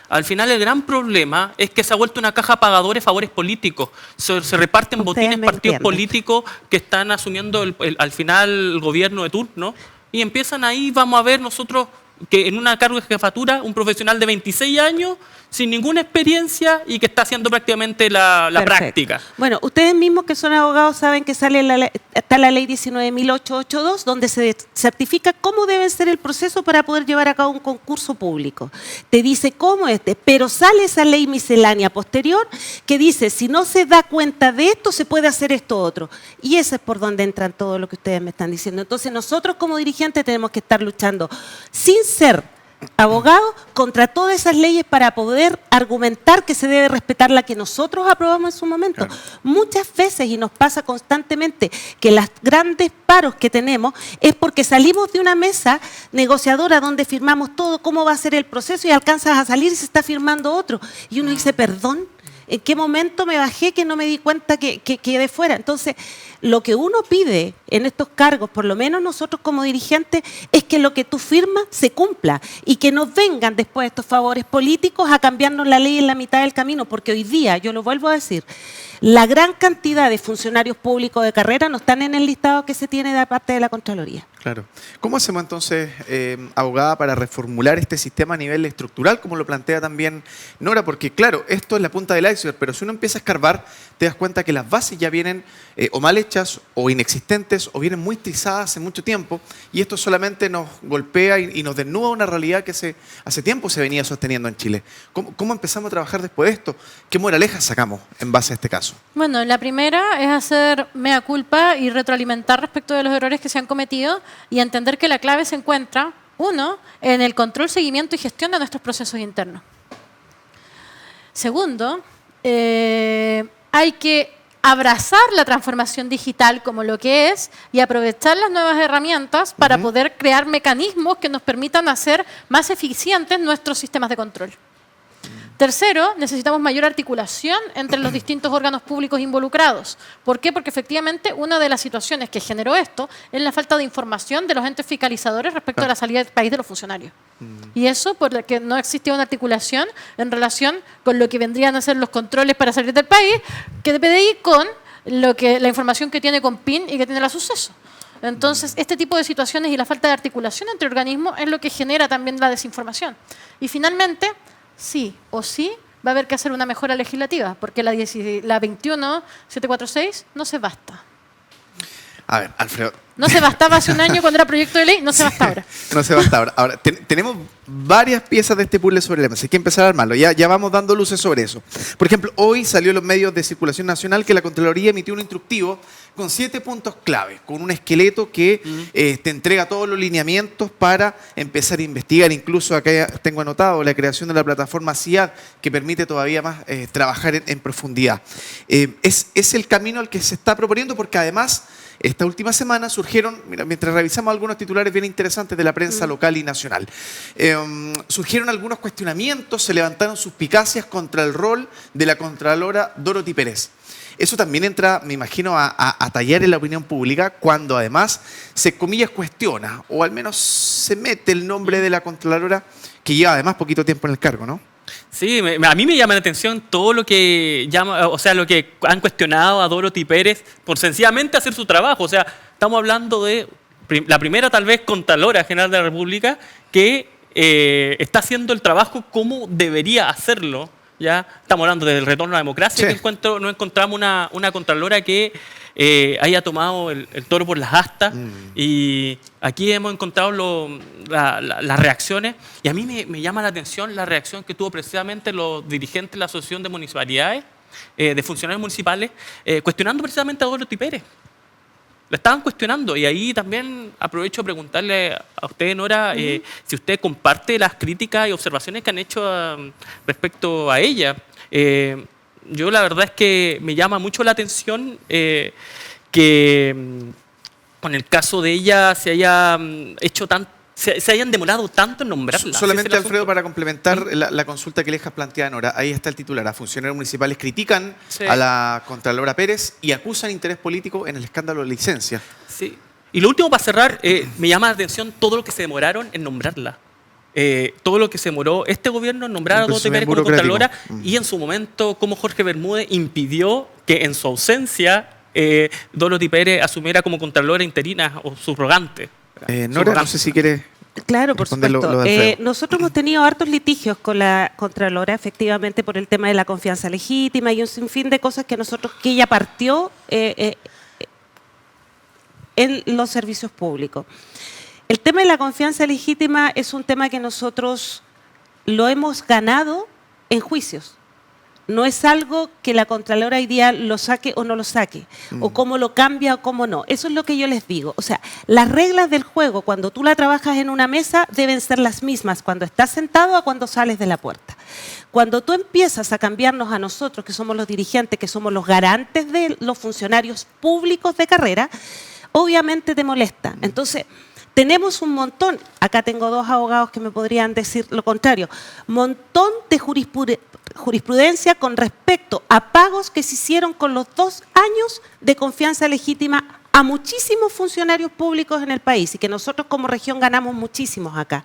al final el gran problema es que se ha vuelto una caja pagadores favores políticos. Se reparten botines partidos políticos que están asumiendo al final el gobierno de turno y empiezan ahí, vamos a ver nosotros que en una cargo de jefatura un profesional de 26 años sin ninguna experiencia y que está haciendo prácticamente la práctica. Bueno, ustedes mismos que son abogados saben que está la ley 19.882 donde se certifica cómo debe ser el proceso para poder llevar a cabo un concurso público. Te dice cómo pero sale esa ley miscelánea posterior que dice si no se da cuenta de esto se puede hacer esto otro. Y ese es por donde entran todo lo que ustedes me están diciendo. Entonces nosotros como dirigentes tenemos que estar luchando sin ser abogados contra todas esas leyes para poder argumentar que se debe respetar la que nosotros aprobamos en su momento. Claro. Muchas veces, y nos pasa constantemente, que los grandes paros que tenemos es porque salimos de una mesa negociadora donde firmamos todo, cómo va a ser el proceso, y alcanzas a salir y se está firmando otro. Y uno dice, perdón, ¿en qué momento me bajé que no me di cuenta que quedé fuera? Entonces, lo que uno pide en estos cargos, por lo menos nosotros como dirigentes, es que lo que tú firmas se cumpla y que no vengan después estos favores políticos a cambiarnos la ley en la mitad del camino, porque hoy día, yo lo vuelvo a decir, la gran cantidad de funcionarios públicos de carrera no están en el listado que se tiene de parte de la Contraloría. Claro. ¿Cómo hacemos entonces, abogada, para reformular este sistema a nivel estructural, como lo plantea también Nora? Porque claro, esto es la punta del iceberg, pero si uno empieza a escarbar, te das cuenta que las bases ya vienen o mal hechas o inexistentes o vienen muy trizadas hace mucho tiempo, y esto solamente nos golpea y nos desnuda una realidad que hace tiempo se venía sosteniendo en Chile. ¿Cómo empezamos a trabajar después de esto? ¿Qué moralejas sacamos en base a este caso? Bueno, la primera es hacer mea culpa y retroalimentar respecto de los errores que se han cometido y entender que la clave se encuentra, uno, en el control, seguimiento y gestión de nuestros procesos internos. Segundo, hay que abrazar la transformación digital como lo que es y aprovechar las nuevas herramientas para poder crear mecanismos que nos permitan hacer más eficientes nuestros sistemas de control. Tercero, necesitamos mayor articulación entre los distintos órganos públicos involucrados. ¿Por qué? Porque efectivamente una de las situaciones que generó esto es la falta de información de los entes fiscalizadores respecto a la salida del país de los funcionarios. Y eso porque no existía una articulación en relación con lo que vendrían a ser los controles para salir del país, que PDI con la información que tiene con PIN y que tiene la suceso. Entonces, este tipo de situaciones y la falta de articulación entre organismos es lo que genera también la desinformación. Y finalmente, sí o sí va a haber que hacer una mejora legislativa, porque la 21.746 no se basta. A ver, Alfredo. No se bastaba hace un año cuando era proyecto de ley, no se basta ahora. No se basta ahora. Ahora, tenemos varias piezas de este puzzle sobre el tema, hay que empezar a armarlo. Ya vamos dando luces sobre eso. Por ejemplo, hoy salió en los medios de circulación nacional que la Contraloría emitió un instructivo con 7 puntos clave, con un esqueleto que te entrega todos los lineamientos para empezar a investigar. Incluso acá tengo anotado la creación de la plataforma CIAD, que permite todavía más trabajar en profundidad. Es el camino al que se está proponiendo, porque además esta última semana surgieron, mira, mientras revisamos algunos titulares bien interesantes de la prensa local y nacional, surgieron algunos cuestionamientos, se levantaron suspicacias contra el rol de la Contralora Dorothy Pérez. Eso también entra, me imagino, a tallar en la opinión pública cuando además se, comillas, cuestiona, o al menos se mete el nombre de la Contralora, que lleva además poquito tiempo en el cargo, ¿no? Sí, a mí me llama la atención todo lo que lo que han cuestionado a Dorothy Pérez por sencillamente hacer su trabajo. O sea, estamos hablando de la primera, tal vez, Contralora General de la República que está haciendo el trabajo como debería hacerlo. Ya estamos hablando del retorno a la democracia, sí. No encontramos una Contralora que haya tomado el toro por las astas, y aquí hemos encontrado las reacciones, y a mí me llama la atención la reacción que tuvo precisamente los dirigentes de la Asociación de Municipalidades, de funcionarios municipales, cuestionando precisamente a Dorothy Pérez. La estaban cuestionando, y ahí también aprovecho a preguntarle a usted, Nora, si usted comparte las críticas y observaciones que han hecho respecto a ella. Yo la verdad es que me llama mucho la atención que con el caso de ella se hayan demorado tanto en nombrarla. Solamente, Alfredo, para complementar la consulta que le dejas planteada, Nora, ahí está el titular. A funcionarios municipales critican a la Contralora Pérez y acusan interés político en el escándalo de licencia. Sí. Y lo último, para cerrar, me llama la atención todo lo que se demoraron en nombrarla. Todo lo que se demoró este gobierno en nombrar a Dorothy Pérez como Contralora, y en su momento cómo Jorge Bermúdez impidió que en su ausencia Dorothy Pérez asumiera como Contralora interina o subrogante. Nora, no sé si quiere. Claro, por supuesto. Nosotros hemos tenido hartos litigios con la Contralora, efectivamente, por el tema de la confianza legítima y un sinfín de cosas que ella partió en los servicios públicos. El tema de la confianza legítima es un tema que nosotros lo hemos ganado en juicios. No es algo que la Contralora hoy día lo saque o no lo saque, o cómo lo cambia o cómo no. Eso es lo que yo les digo. O sea, las reglas del juego, cuando tú la trabajas en una mesa, deben ser las mismas cuando estás sentado a cuando sales de la puerta. Cuando tú empiezas a cambiarnos a nosotros, que somos los dirigentes, que somos los garantes de los funcionarios públicos de carrera, obviamente te molesta. Entonces, tenemos un montón, acá tengo dos abogados que me podrían decir lo contrario, montón de jurisprudencia con respecto a pagos que se hicieron con los 2 años de confianza legítima a muchísimos funcionarios públicos en el país, y que nosotros como región ganamos muchísimos acá.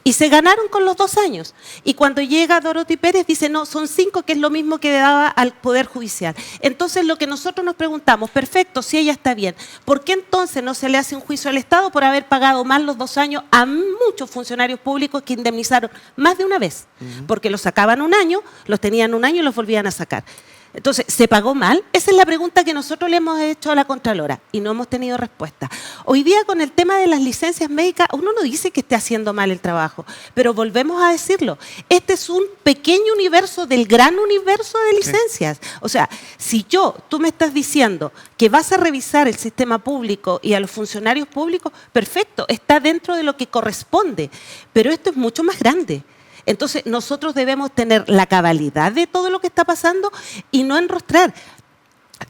Y se ganaron con los 2 años. Y cuando llega Dorothy Pérez dice, no, son 5, que es lo mismo que daba al Poder Judicial. Entonces lo que nosotros nos preguntamos, perfecto, si ella está bien, ¿por qué entonces no se le hace un juicio al Estado por haber pagado más los 2 años a muchos funcionarios públicos que indemnizaron más de una vez? Porque los sacaban 1 año, los tenían 1 año y los volvían a sacar. Entonces, ¿se pagó mal? Esa es la pregunta que nosotros le hemos hecho a la Contralora y no hemos tenido respuesta. Hoy día, con el tema de las licencias médicas, uno no dice que esté haciendo mal el trabajo, pero volvemos a decirlo. Este es un pequeño universo del gran universo de licencias. Sí. O sea, si tú me estás diciendo que vas a revisar el sistema público y a los funcionarios públicos, perfecto, está dentro de lo que corresponde, pero esto es mucho más grande. Entonces, nosotros debemos tener la cabalidad de todo lo que está pasando y no enrostrar.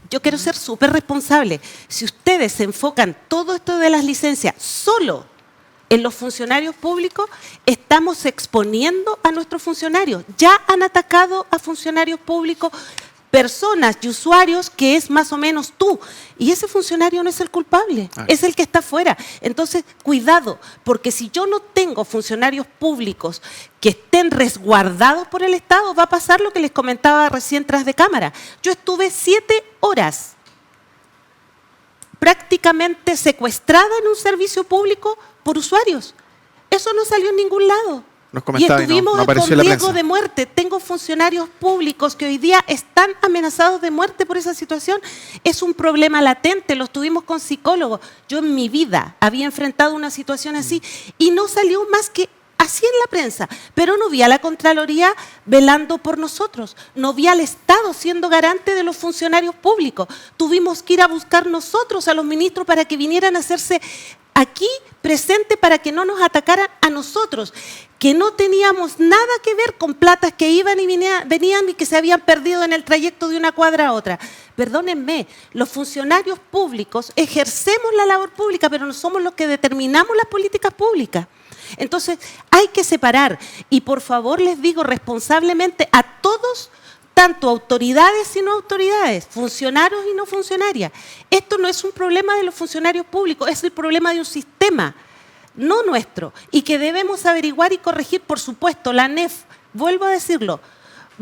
Yo quiero ser súper responsable. Si ustedes se enfocan todo esto de las licencias solo en los funcionarios públicos, estamos exponiendo a nuestros funcionarios. Ya han atacado a funcionarios públicos, personas y usuarios que es más o menos tú. Y ese funcionario no es el culpable, es el que está afuera. Entonces, cuidado, porque si yo no tengo funcionarios públicos que estén resguardados por el Estado, va a pasar lo que les comentaba recién tras de cámara. Yo estuve 7 horas prácticamente secuestrada en un servicio público por usuarios. Eso no salió en ningún lado. Y estuvimos con riesgo de muerte. Tengo funcionarios públicos que hoy día están amenazados de muerte por esa situación. Es un problema latente, lo estuvimos con psicólogos. Yo en mi vida había enfrentado una situación así y no salió más que así en la prensa, pero no vi a la Contraloría velando por nosotros, no vi al Estado siendo garante de los funcionarios públicos. Tuvimos que ir a buscar nosotros a los ministros para que vinieran a hacerse aquí presente para que no nos atacaran a nosotros, que no teníamos nada que ver con platas que iban y venían y que se habían perdido en el trayecto de una cuadra a otra. Perdónenme, los funcionarios públicos ejercemos la labor pública, pero no somos los que determinamos las políticas públicas. Entonces, hay que separar. Y por favor les digo responsablemente a todos, tanto autoridades y no autoridades, funcionarios y no funcionarias. Esto no es un problema de los funcionarios públicos, es el problema de un sistema, no nuestro, y que debemos averiguar y corregir, por supuesto. La ANEF, vuelvo a decirlo,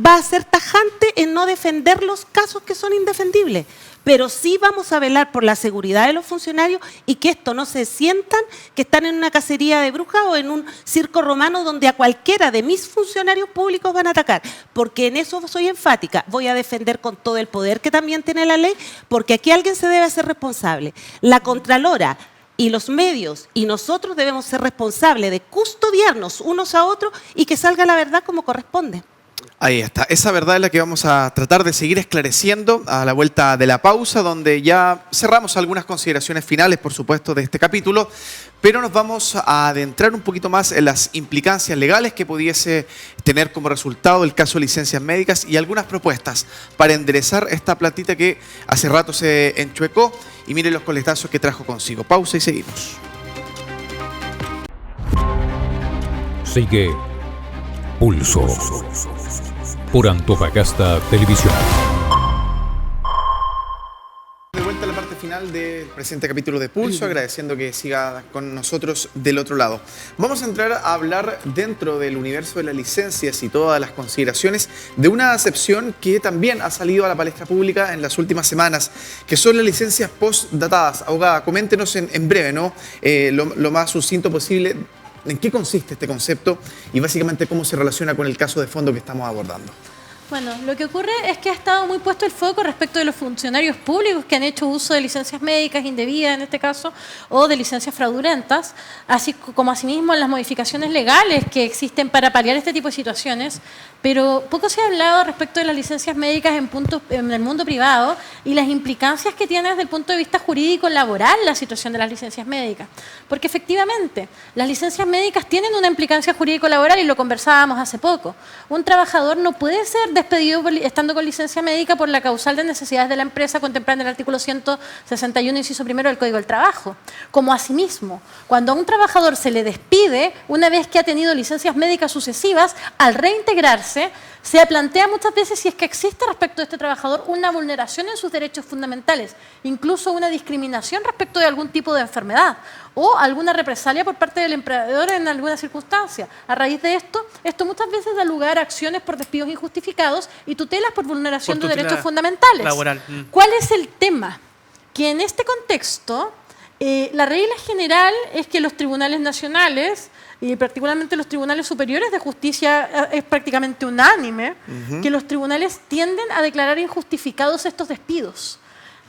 va a ser tajante en no defender los casos que son indefendibles, pero sí vamos a velar por la seguridad de los funcionarios y que esto no se sientan que están en una cacería de brujas o en un circo romano donde a cualquiera de mis funcionarios públicos van a atacar, porque en eso soy enfática. Voy a defender con todo el poder que también tiene la ley, porque aquí alguien se debe hacer responsable. La Contralora y los medios y nosotros debemos ser responsables de custodiarnos unos a otros y que salga la verdad como corresponde. Ahí está. Esa verdad es la que vamos a tratar de seguir esclareciendo a la vuelta de la pausa, donde ya cerramos algunas consideraciones finales, por supuesto, de este capítulo, pero nos vamos a adentrar un poquito más en las implicancias legales que pudiese tener como resultado el caso de licencias médicas y algunas propuestas para enderezar esta platita que hace rato se enchuecó, y miren los coletazos que trajo consigo. Pausa y seguimos. Sigue Pulso por Antofagasta Televisión. De vuelta a la parte final del presente capítulo de Pulso, agradeciendo que siga con nosotros del otro lado. Vamos a entrar a hablar dentro del universo de las licencias y todas las consideraciones de una acepción que también ha salido a la palestra pública en las últimas semanas, que son las licencias postdatadas. Abogada, coméntenos en breve, ¿no? Lo más sucinto posible. ¿En qué consiste este concepto y básicamente cómo se relaciona con el caso de fondo que estamos abordando? Bueno, lo que ocurre es que ha estado muy puesto el foco respecto de los funcionarios públicos que han hecho uso de licencias médicas indebidas, en este caso, o de licencias fraudulentas, así como asimismo en las modificaciones legales que existen para paliar este tipo de situaciones, pero poco se ha hablado respecto de las licencias médicas en el mundo privado y las implicancias que tiene desde el punto de vista jurídico laboral la situación de las licencias médicas. Porque efectivamente, las licencias médicas tienen una implicancia jurídico-laboral y lo conversábamos hace poco. Un trabajador no puede ser despedido estando con licencia médica por la causal de necesidades de la empresa contemplada en el artículo 161, inciso primero del Código del Trabajo. Como asimismo, cuando a un trabajador se le despide, una vez que ha tenido licencias médicas sucesivas, al reintegrarse, se plantea muchas veces si es que existe respecto de este trabajador una vulneración en sus derechos fundamentales, incluso una discriminación respecto de algún tipo de enfermedad o alguna represalia por parte del empleador en alguna circunstancia. A raíz de esto muchas veces da lugar a acciones por despidos injustificados y tutelas por vulneración de derechos fundamentales. Laboral. ¿Cuál es el tema? Que en este contexto, la regla general es que los tribunales nacionales y particularmente los tribunales superiores de justicia es prácticamente unánime, que los tribunales tienden a declarar injustificados estos despidos,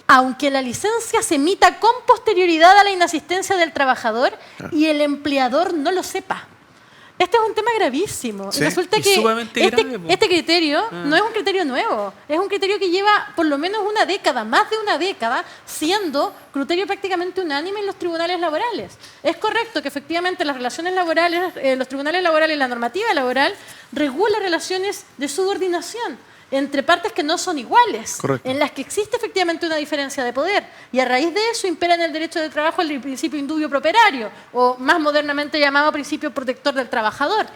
aunque la licencia se emita con posterioridad a la inasistencia del trabajador y el empleador no lo sepa. Este es un tema gravísimo. Sí. Y resulta Y que sumamente grave, este criterio no es un criterio nuevo, es un criterio que lleva por lo menos una década, más de una década, siendo criterio prácticamente unánime en los tribunales laborales. Es correcto que efectivamente las relaciones laborales, los tribunales laborales, la normativa laboral regula relaciones de subordinación entre partes que no son iguales, correcto, en las que existe efectivamente una diferencia de poder, y a raíz de eso impera en el derecho de trabajo el principio indubio pro operario, o más modernamente llamado principio protector del trabajador.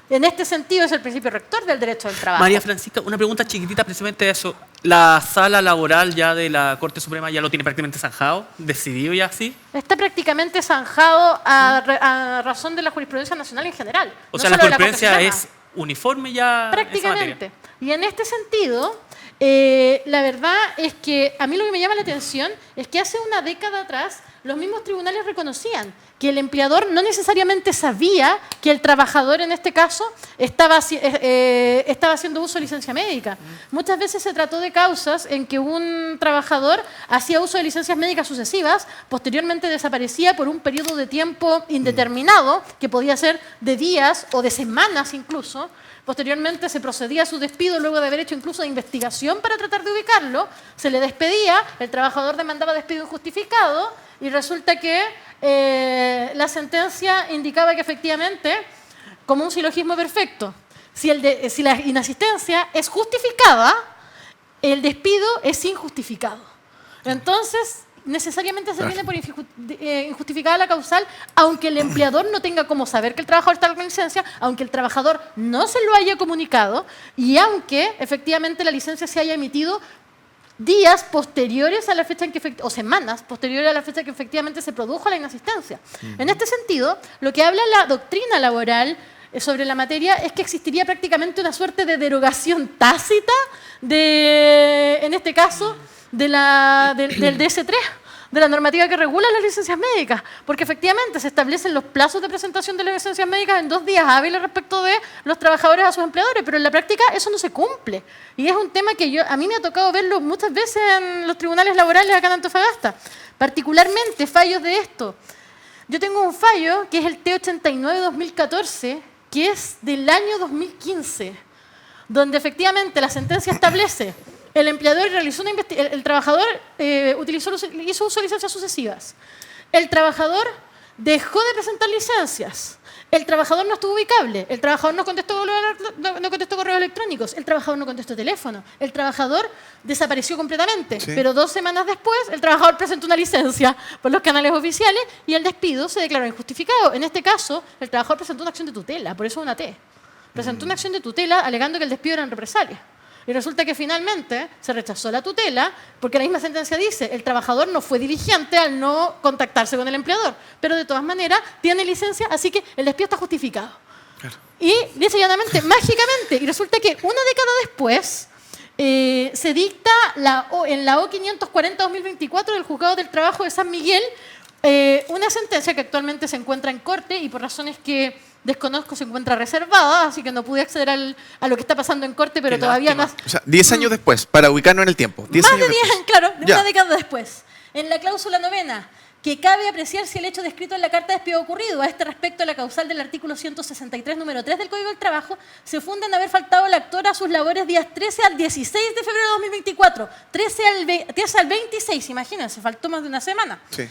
En este sentido es el principio rector del derecho del trabajo. María Francisca, una pregunta chiquitita precisamente de eso. ¿La sala laboral ya de la Corte Suprema ya lo tiene prácticamente zanjado, decidido ya así? Está prácticamente zanjado a razón de la jurisprudencia nacional en general. O no sea, la solo de jurisprudencia Corte es uniforme ya. prácticamente. Y en este sentido, la verdad es que a mí lo que me llama la atención es que hace una década atrás los mismos tribunales reconocían que el empleador no necesariamente sabía que el trabajador, en este caso, estaba haciendo uso de licencia médica. Muchas veces se trató de causas en que un trabajador hacía uso de licencias médicas sucesivas, posteriormente desaparecía por un periodo de tiempo indeterminado, que podía ser de días o de semanas incluso. Posteriormente se procedía a su despido luego de haber hecho incluso investigación para tratar de ubicarlo, se le despedía, el trabajador demandaba despido injustificado y resulta que la sentencia indicaba que efectivamente, como un silogismo perfecto, si la inasistencia es justificada, el despido es injustificado. Entonces, necesariamente se tiene por injustificada la causal, aunque el empleador no tenga cómo saber que el trabajador está con licencia, aunque el trabajador no se lo haya comunicado y aunque efectivamente la licencia se haya emitido días posteriores a la fecha en que o semanas posteriores a la fecha en que efectivamente se produjo la inasistencia. En este sentido, lo que habla la doctrina laboral sobre la materia es que existiría prácticamente una suerte de derogación tácita en este caso, del DS3, de la normativa que regula las licencias médicas, porque efectivamente se establecen los plazos de presentación de las licencias médicas en 2 días hábiles respecto de los trabajadores a sus empleadores, pero en la práctica eso no se cumple. Y es un tema que a mí me ha tocado verlo muchas veces en los tribunales laborales acá en Antofagasta, particularmente fallos de esto. Yo tengo un fallo que es el T89-2014, que es del año 2015, donde efectivamente la sentencia establece el empleador realizó el trabajador hizo uso de licencias sucesivas. El trabajador dejó de presentar licencias. El trabajador no estuvo ubicable. El trabajador no contestó correos electrónicos. El trabajador no contestó teléfono. El trabajador desapareció completamente. Sí. Pero 2 semanas después, el trabajador presentó una licencia por los canales oficiales y el despido se declaró injustificado. En este caso, el trabajador presentó una acción de tutela, por eso una T. Presentó una acción de tutela alegando que el despido era en represalia. Y resulta que finalmente se rechazó la tutela porque la misma sentencia dice el trabajador no fue diligente al no contactarse con el empleador, pero de todas maneras tiene licencia, así que el despido está justificado. Claro. Y dice llanamente, mágicamente, y resulta que una década después se dicta en la O540-2024 del Juzgado del Trabajo de San Miguel una sentencia que actualmente se encuentra en corte y por razones que desconozco se encuentra reservada, así que no pude acceder a lo que está pasando en corte, pero todavía más... O sea, 10 años después, para ubicarnos en el tiempo. Más de 10 años, claro, de una década después. En la cláusula 9ª, que cabe apreciar si el hecho descrito en la carta de despido ocurrido. A este respecto, la causal del artículo 163, número 3 del Código del Trabajo, se funda en haber faltado el actor a sus labores días 13 al 16 de febrero de 2024. 13 al 26, imagínense, faltó más de una semana. Sí.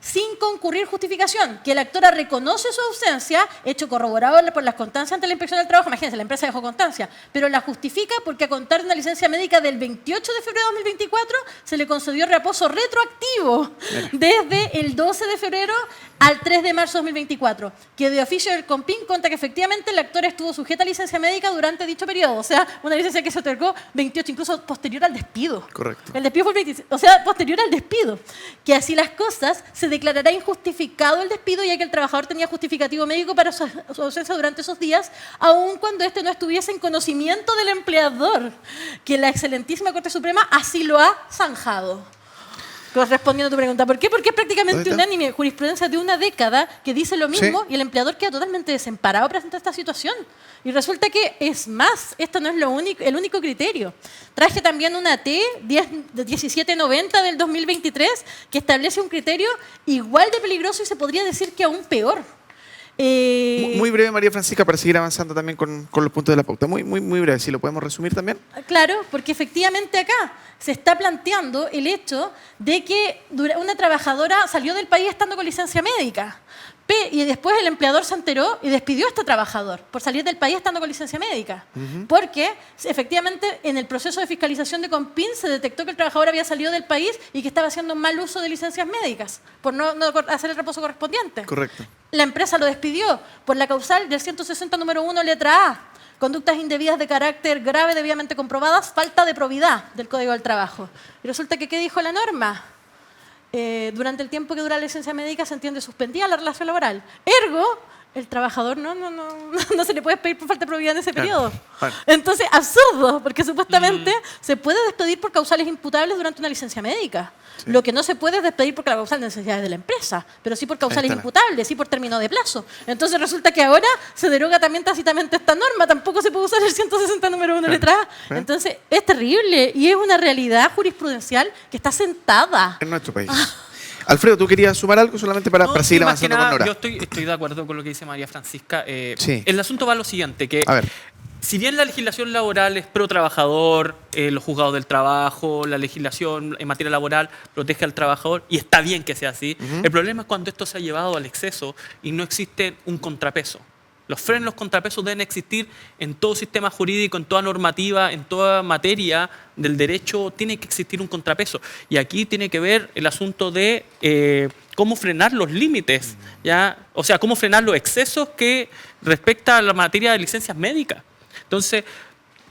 Sin concurrir justificación, que el actor reconoce su ausencia, hecho corroborado por las constancias ante la inspección del trabajo. Imagínense, la empresa dejó constancia, pero la justifica porque a contar de una licencia médica del 28 de febrero de 2024 se le concedió reposo retroactivo desde el 12 de febrero al 3 de marzo de 2024, que de oficio del COMPIN cuenta que efectivamente el actor estuvo sujeta a licencia médica durante dicho periodo, o sea, una licencia que se otorgó 28, incluso posterior al despido. Correcto. El despido fue el 26, o sea, posterior al despido, que así las cosas se declarará injustificado el despido ya que el trabajador tenía justificativo médico para su ausencia durante esos días, aun cuando este no estuviese en conocimiento del empleador, que la excelentísima Corte Suprema así lo ha zanjado. Respondiendo a tu pregunta, ¿por qué? Porque es prácticamente unánime, jurisprudencia de una década que dice lo mismo, sí, y el empleador queda totalmente desamparado frente a esta situación. Y resulta que es más, esto no es el único criterio. Traje también una T 1790 del 2023 que establece un criterio igual de peligroso y se podría decir que aún peor. Muy breve, María Francisca, para seguir avanzando también con los puntos de la pauta. Muy breve, si lo podemos resumir también. Claro, porque efectivamente acá se está planteando el hecho de que una trabajadora salió del país estando con licencia médica y después el empleador se enteró y despidió a este trabajador por salir del país estando con licencia médica. Porque efectivamente en el proceso de fiscalización de COMPIN se detectó que el trabajador había salido del país y que estaba haciendo un mal uso de licencias médicas por no hacer el reposo correspondiente. Correcto. La empresa lo despidió por la causal del 160 número 1 letra A. Conductas indebidas de carácter grave debidamente comprobadas, falta de probidad del Código del Trabajo. Y resulta que, ¿qué dijo la norma? Durante el tiempo que dura la licencia médica se entiende suspendida la relación laboral. Ergo, el trabajador no se le puede despedir por falta de probidad en ese Claro, periodo. claro. Entonces, absurdo, porque supuestamente se puede despedir por causales imputables durante una licencia médica. Sí. Lo que no se puede es despedir por la causal de necesidades de la empresa, pero sí por causales está la- imputables, sí por término de plazo. Entonces resulta que ahora se deroga también tácitamente esta norma, tampoco se puede usar el 160 número 1 Claro. letra A. Claro. Entonces es terrible y es una realidad jurisprudencial que está sentada. En nuestro país. Alfredo, ¿tú querías sumar algo solamente para, No, para sí, seguir más que avanzando nada, con Nora? yo estoy de acuerdo con lo que dice María Francisca. Sí. El asunto va a lo siguiente, que A ver. si bien la legislación laboral es pro trabajador, los juzgados del trabajo, la legislación en materia laboral protege al trabajador, y está bien que sea así, el problema es cuando esto se ha llevado al exceso y no existe un contrapeso. Los frenos, los contrapesos deben existir en todo sistema jurídico, en toda normativa, en toda materia del derecho, tiene que existir un contrapeso. Y aquí tiene que ver el asunto de cómo frenar los límites, ¿ya? O sea, cómo frenar los excesos que respecta a la materia de licencias médicas. Entonces,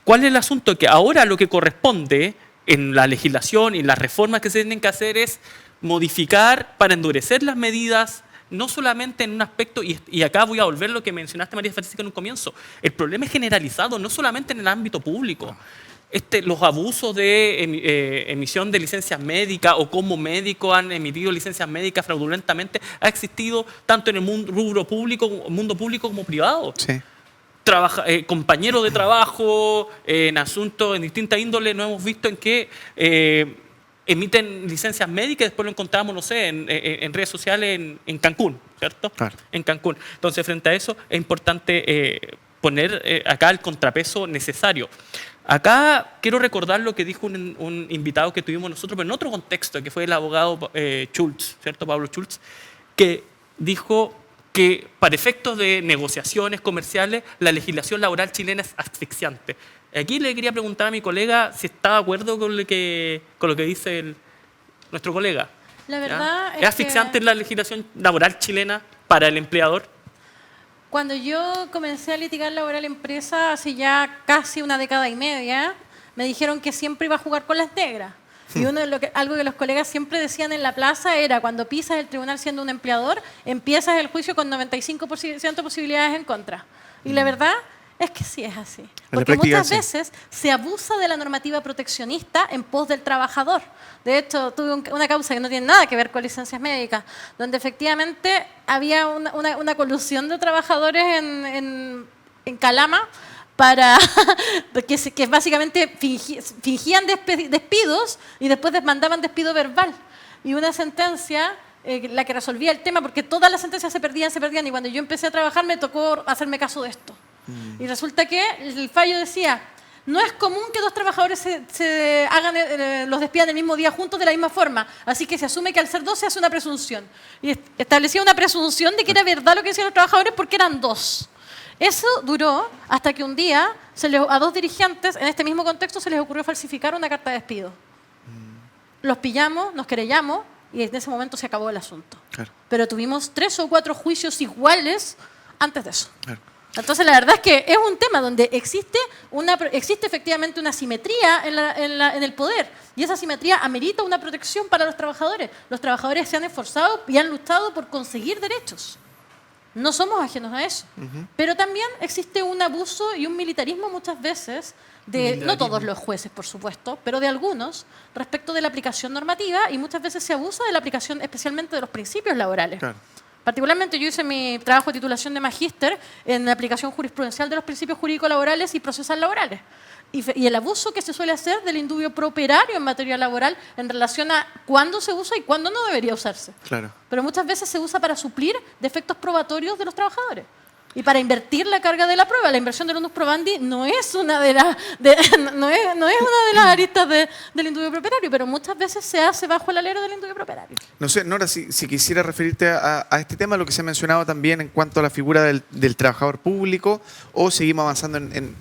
¿cuál es el asunto? Que ahora lo que corresponde en la legislación y las reformas que se tienen que hacer es modificar para endurecer las medidas, no solamente en un aspecto, y acá voy a volver a lo que mencionaste, María Francisca, en un comienzo. El problema es generalizado, no solamente en el ámbito público. Los abusos de emisión de licencias médicas o como médicos han emitido licencias médicas fraudulentamente ha existido tanto en el mundo público como privado. Sí. Compañeros de trabajo, en asuntos en distintas índoles, no hemos visto en que emiten licencias médicas, después lo encontramos, no sé, en redes sociales en Cancún, ¿cierto? Claro. En Cancún. Entonces, frente a eso, es importante poner acá el contrapeso necesario. Acá quiero recordar lo que dijo un invitado que tuvimos nosotros, pero en otro contexto, que fue el abogado Schultz, ¿cierto? Pablo Schultz, que dijo que para efectos de negociaciones comerciales, la legislación laboral chilena es asfixiante. Aquí le quería preguntar a mi colega si está de acuerdo con lo que dice nuestro colega. La ¿Ya? verdad ¿Es asfixiante la legislación laboral chilena para el empleador? Cuando yo comencé a litigar laboral empresa hace ya casi una década y media, me dijeron que siempre iba a jugar con las negras. Y algo que los colegas siempre decían en la plaza era, cuando pisas el tribunal siendo un empleador, empiezas el juicio con 95% de posibilidades en contra. Y la verdad es que sí es así. la Porque práctica, muchas sí. veces se abusa de la normativa proteccionista en pos del trabajador. De hecho, tuve una causa que no tiene nada que ver con licencias médicas, donde efectivamente había una colusión de trabajadores en Calama para que básicamente fingían despidos y después mandaban despido verbal. Y una sentencia, la que resolvía el tema, porque todas las sentencias se perdían, y cuando yo empecé a trabajar me tocó hacerme caso de esto. Y resulta que el fallo decía, no es común que dos trabajadores los despidan el mismo día juntos de la misma forma, así que se asume que al ser dos se hace una presunción. Y establecía una presunción de que era verdad lo que decían los trabajadores porque eran dos. Eso duró hasta que un día a dos dirigentes en este mismo contexto se les ocurrió falsificar una carta de despido. Los pillamos, nos querellamos y en ese momento se acabó el asunto. Claro. Pero tuvimos 3 o 4 juicios iguales antes de eso. Claro. Entonces la verdad es que es un tema donde existe efectivamente una simetría en el poder y esa simetría amerita una protección para los trabajadores. Los trabajadores se han esforzado y han luchado por conseguir derechos. No somos ajenos a eso. Pero también existe un abuso y un militarismo muchas veces, no todos los jueces, por supuesto, pero de algunos, respecto de la aplicación normativa y muchas veces se abusa de la aplicación especialmente de los principios laborales. Claro. Particularmente yo hice mi trabajo de titulación de magíster en la aplicación jurisprudencial de los principios jurídicos laborales y procesal laborales. Y el abuso que se suele hacer del indubio pro operario en materia laboral en relación a cuándo se usa y cuándo no debería usarse. Claro. Pero muchas veces se usa para suplir defectos probatorios de los trabajadores. Y para invertir la carga de la prueba. La inversión del onus probandi no es una de las aristas del indubio pro operario, pero muchas veces se hace bajo el alero del indubio pro operario. No sé, Nora, si quisiera referirte a este tema, lo que se ha mencionado también en cuanto a la figura del trabajador público, o seguimos avanzando en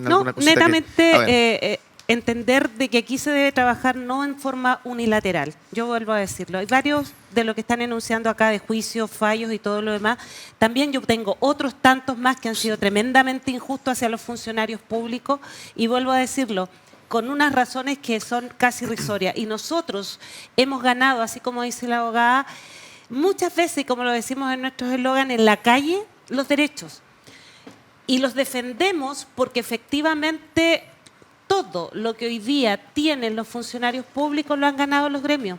alguna cosita. Netamente entender de que aquí se debe trabajar no en forma unilateral. Yo vuelvo a decirlo. Hay varios de lo que están enunciando acá de juicios, fallos y todo lo demás. También yo tengo otros tantos más que han sido tremendamente injustos hacia los funcionarios públicos y vuelvo a decirlo, con unas razones que son casi irrisorias. Y nosotros hemos ganado, así como dice la abogada, muchas veces, como lo decimos en nuestros eslogan, en la calle, los derechos. Y los defendemos porque efectivamente todo lo que hoy día tienen los funcionarios públicos lo han ganado los gremios.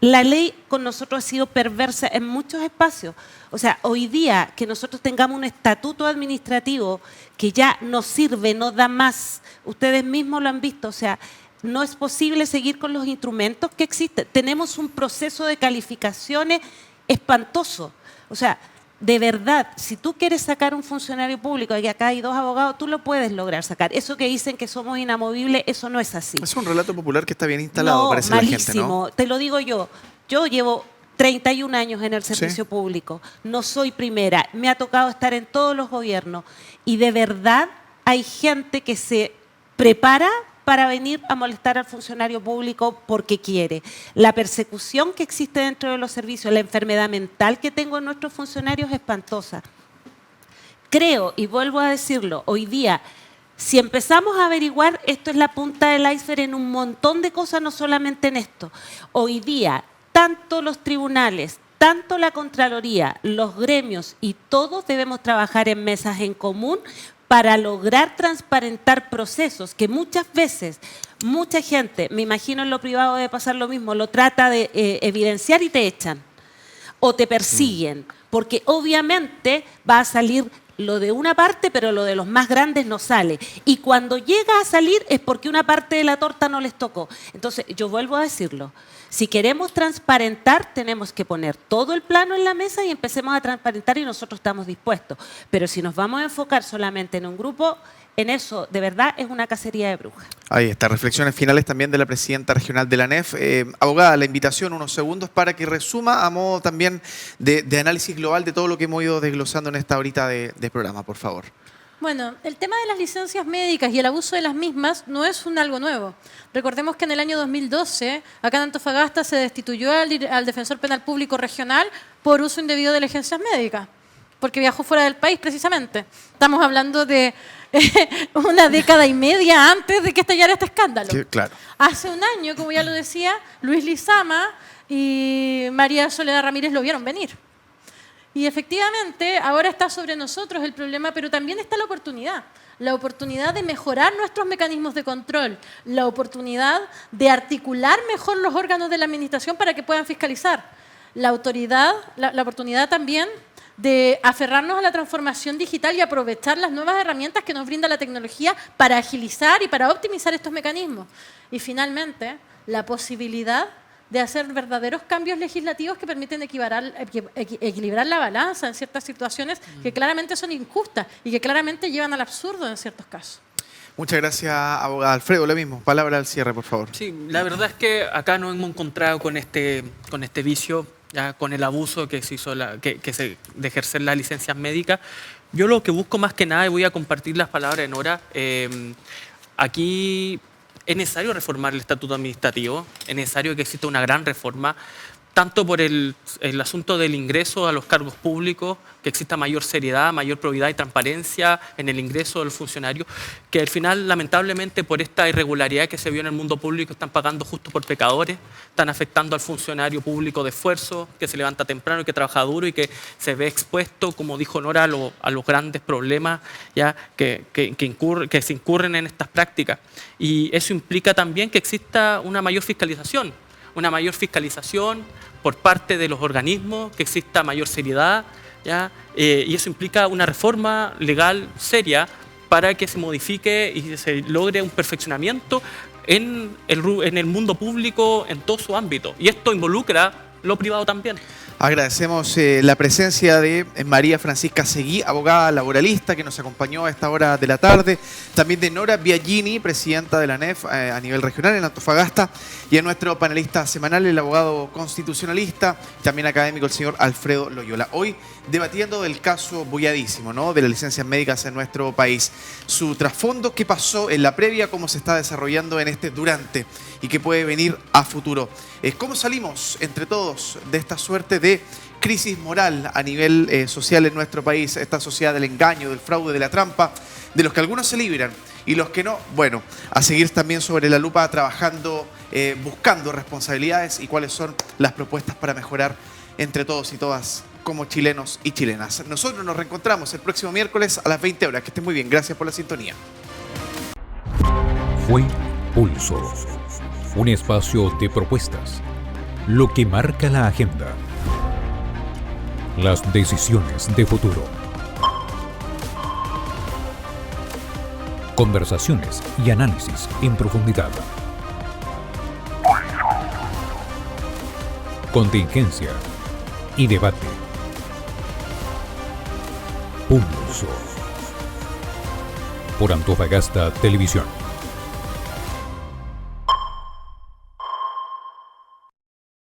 La ley con nosotros ha sido perversa en muchos espacios. O sea, hoy día que nosotros tengamos un estatuto administrativo que ya no sirve, no da más, ustedes mismos lo han visto, o sea, no es posible seguir con los instrumentos que existen. Tenemos un proceso de calificaciones espantoso. O sea, de verdad, si tú quieres sacar un funcionario público, y acá hay 2 abogados, tú lo puedes lograr sacar. Eso que dicen que somos inamovibles, eso no es así. Es un relato popular que está bien instalado, no, parece malísimo. la gente, ¿no? Te lo digo yo. Yo llevo 31 años en el servicio público. No soy primera. Me ha tocado estar en todos los gobiernos. Y de verdad hay gente que se prepara para venir a molestar al funcionario público porque quiere. La persecución que existe dentro de los servicios, la enfermedad mental que tengo en nuestros funcionarios es espantosa. Creo, y vuelvo a decirlo, hoy día, si empezamos a averiguar, esto es la punta del iceberg en un montón de cosas, no solamente en esto. Hoy día, tanto los tribunales, tanto la Contraloría, los gremios y todos debemos trabajar en mesas en común para lograr transparentar procesos que muchas veces, mucha gente, me imagino en lo privado debe pasar lo mismo, lo trata de evidenciar y te echan o te persiguen, porque obviamente va a salir lo de una parte, pero lo de los más grandes no sale. Y cuando llega a salir es porque una parte de la torta no les tocó. Entonces, yo vuelvo a decirlo. Si queremos transparentar, tenemos que poner todo el plano en la mesa y empecemos a transparentar y nosotros estamos dispuestos. Pero si nos vamos a enfocar solamente en un grupo, en eso de verdad es una cacería de brujas. Ahí está, reflexiones finales también de la presidenta regional de la ANEF. Abogada, la invitación, unos segundos para que resuma a modo también de análisis global de todo lo que hemos ido desglosando en esta horita de programa, por favor. Bueno, el tema de las licencias médicas y el abuso de las mismas no es algo nuevo. Recordemos que en el año 2012, acá en Antofagasta, se destituyó al defensor penal público regional por uso indebido de licencias médicas, porque viajó fuera del país precisamente. Estamos hablando de una década y media antes de que estallara este escándalo. Sí, claro. Hace un año, como ya lo decía, Luis Lizama y María Soledad Ramírez lo vieron venir. Y efectivamente, ahora está sobre nosotros el problema, pero también está la oportunidad de mejorar nuestros mecanismos de control, la oportunidad de articular mejor los órganos de la administración para que puedan fiscalizar, la oportunidad también de aferrarnos a la transformación digital y aprovechar las nuevas herramientas que nos brinda la tecnología para agilizar y para optimizar estos mecanismos. Y finalmente, la posibilidad de hacer verdaderos cambios legislativos que permiten equilibrar la balanza en ciertas situaciones que claramente son injustas y que claramente llevan al absurdo en ciertos casos. Muchas gracias, abogada. Alfredo, lo mismo. Palabra al cierre, por favor. Sí, la verdad es que acá nos hemos encontrado con este vicio, ya con el abuso que se hizo de ejercer las licencias médicas. Yo lo que busco más que nada, y voy a compartir las palabras de Nora, aquí es necesario reformar el estatuto administrativo, es necesario que exista una gran reforma, tanto por el asunto del ingreso a los cargos públicos, que exista mayor seriedad, mayor probidad y transparencia en el ingreso del funcionario, que al final, lamentablemente, por esta irregularidad que se vio en el mundo público, están pagando justo por pecadores, están afectando al funcionario público de esfuerzo, que se levanta temprano y que trabaja duro y que se ve expuesto, como dijo Nora, a los grandes problemas ya que se incurren en estas prácticas. Y eso implica también que exista una mayor fiscalización por parte de los organismos, que exista mayor seriedad, ¿ya? Y eso implica una reforma legal seria para que se modifique y se logre un perfeccionamiento en el mundo público en todo su ámbito. Y esto involucra lo privado también. Agradecemos la presencia de María Francisca Seguí, abogada laboralista, que nos acompañó a esta hora de la tarde. También de Nora Biagini, presidenta de la ANEF a nivel regional en Antofagasta. Y a nuestro panelista semanal, el abogado constitucionalista, también académico, el señor Alfredo Loyola. Hoy debatiendo del caso bulladísimo, ¿no?, de las licencias médicas en nuestro país. Su trasfondo, qué pasó en la previa, cómo se está desarrollando en este durante y qué puede venir a futuro. ¿Cómo salimos entre todos de esta suerte de crisis moral a nivel social en nuestro país? Esta sociedad del engaño, del fraude, de la trampa, de los que algunos se libran y los que no. Bueno, a seguir también sobre la lupa, trabajando, buscando responsabilidades y cuáles son las propuestas para mejorar entre todos y todas como chilenos y chilenas. Nosotros nos reencontramos el próximo miércoles a las 20 horas. Que estén muy bien. Gracias por la sintonía. Fue Pulso, un espacio de propuestas, lo que marca la agenda, las decisiones de futuro, conversaciones y análisis en profundidad, contingencia y debate. Pulso por Antofagasta Televisión.